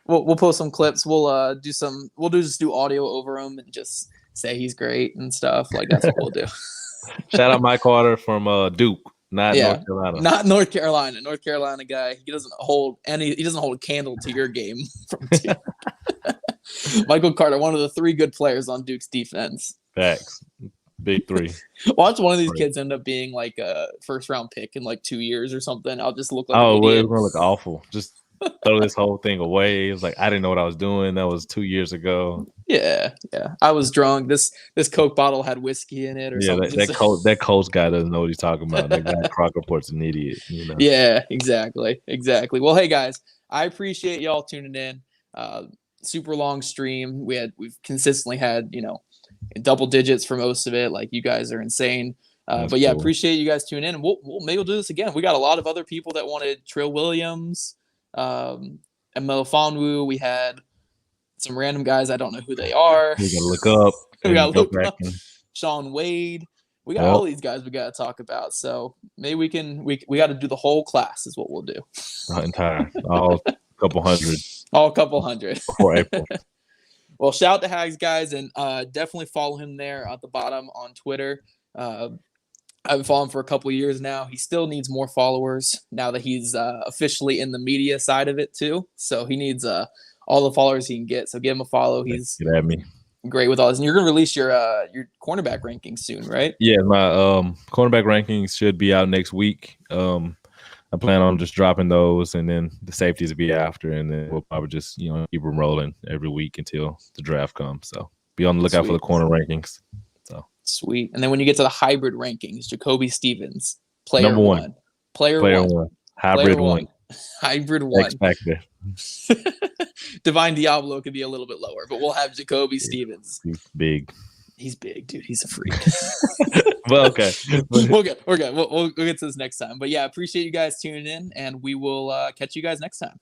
Speaker 1: We'll post some clips. We'll just do audio over him and just say he's great and stuff. Like, that's what we'll do.
Speaker 2: Shout out Mike Carter from Duke. Not North Carolina.
Speaker 1: Not North Carolina. North Carolina guy. He doesn't hold a candle to your game from Duke. Michael Carter, one of the 3 good players on Duke's defense.
Speaker 2: Facts. Big three.
Speaker 1: Watch one of these kids end up being like a first-round pick in like 2 years or something. I'll just look like an idiot.
Speaker 2: It's gonna look awful. Just throw this whole thing away. It was like I didn't know what I was doing. That was 2 years ago.
Speaker 1: Yeah. I was drunk. This Coke bottle had whiskey in it or something.
Speaker 2: That coach guy doesn't know what he's talking about. That guy Crocker Report's an idiot.
Speaker 1: Yeah, exactly. Well, hey guys, I appreciate y'all tuning in. Super long stream. We've consistently had, double digits for most of it. Like, you guys are insane. But yeah, cool. Appreciate you guys tuning in. And maybe we'll do this again. We got a lot of other people that wanted Trill Williams, and Melifonwu. We had some random guys. I don't know who they are.
Speaker 2: We gotta look up.
Speaker 1: We gotta look up. Sean Wade. We got all these guys we gotta talk about. So maybe we got to do the whole class is what we'll do.
Speaker 2: Entire all couple hundred.
Speaker 1: All couple hundred.
Speaker 2: Before April.
Speaker 1: Well, shout out to Hags, guys, and definitely follow him there at the bottom on Twitter. I've been following him for a couple of years now. He still needs more followers now that he's officially in the media side of it too. So he needs all the followers he can get. So give him a follow. He's
Speaker 2: get at me.
Speaker 1: Great with all this. And you're going to release your cornerback rankings soon, right?
Speaker 2: Yeah, my cornerback rankings should be out next week. I plan on just dropping those, and then the safeties will be after, and then we'll probably just keep them rolling every week until the draft comes. So be on the lookout for the corner rankings. So
Speaker 1: sweet. And then when you get to the hybrid rankings, Jacoby Stevens, player
Speaker 2: number one,
Speaker 1: player one,
Speaker 2: hybrid one,
Speaker 1: hybrid one.
Speaker 2: Expected.
Speaker 1: Divine Diablo could be a little bit lower, but we'll have Jacoby Stevens.
Speaker 2: He's big.
Speaker 1: He's big, dude. He's a freak.
Speaker 2: Well, okay.
Speaker 1: We're good. We'll get to this next time. But yeah, appreciate you guys tuning in, and we will catch you guys next time.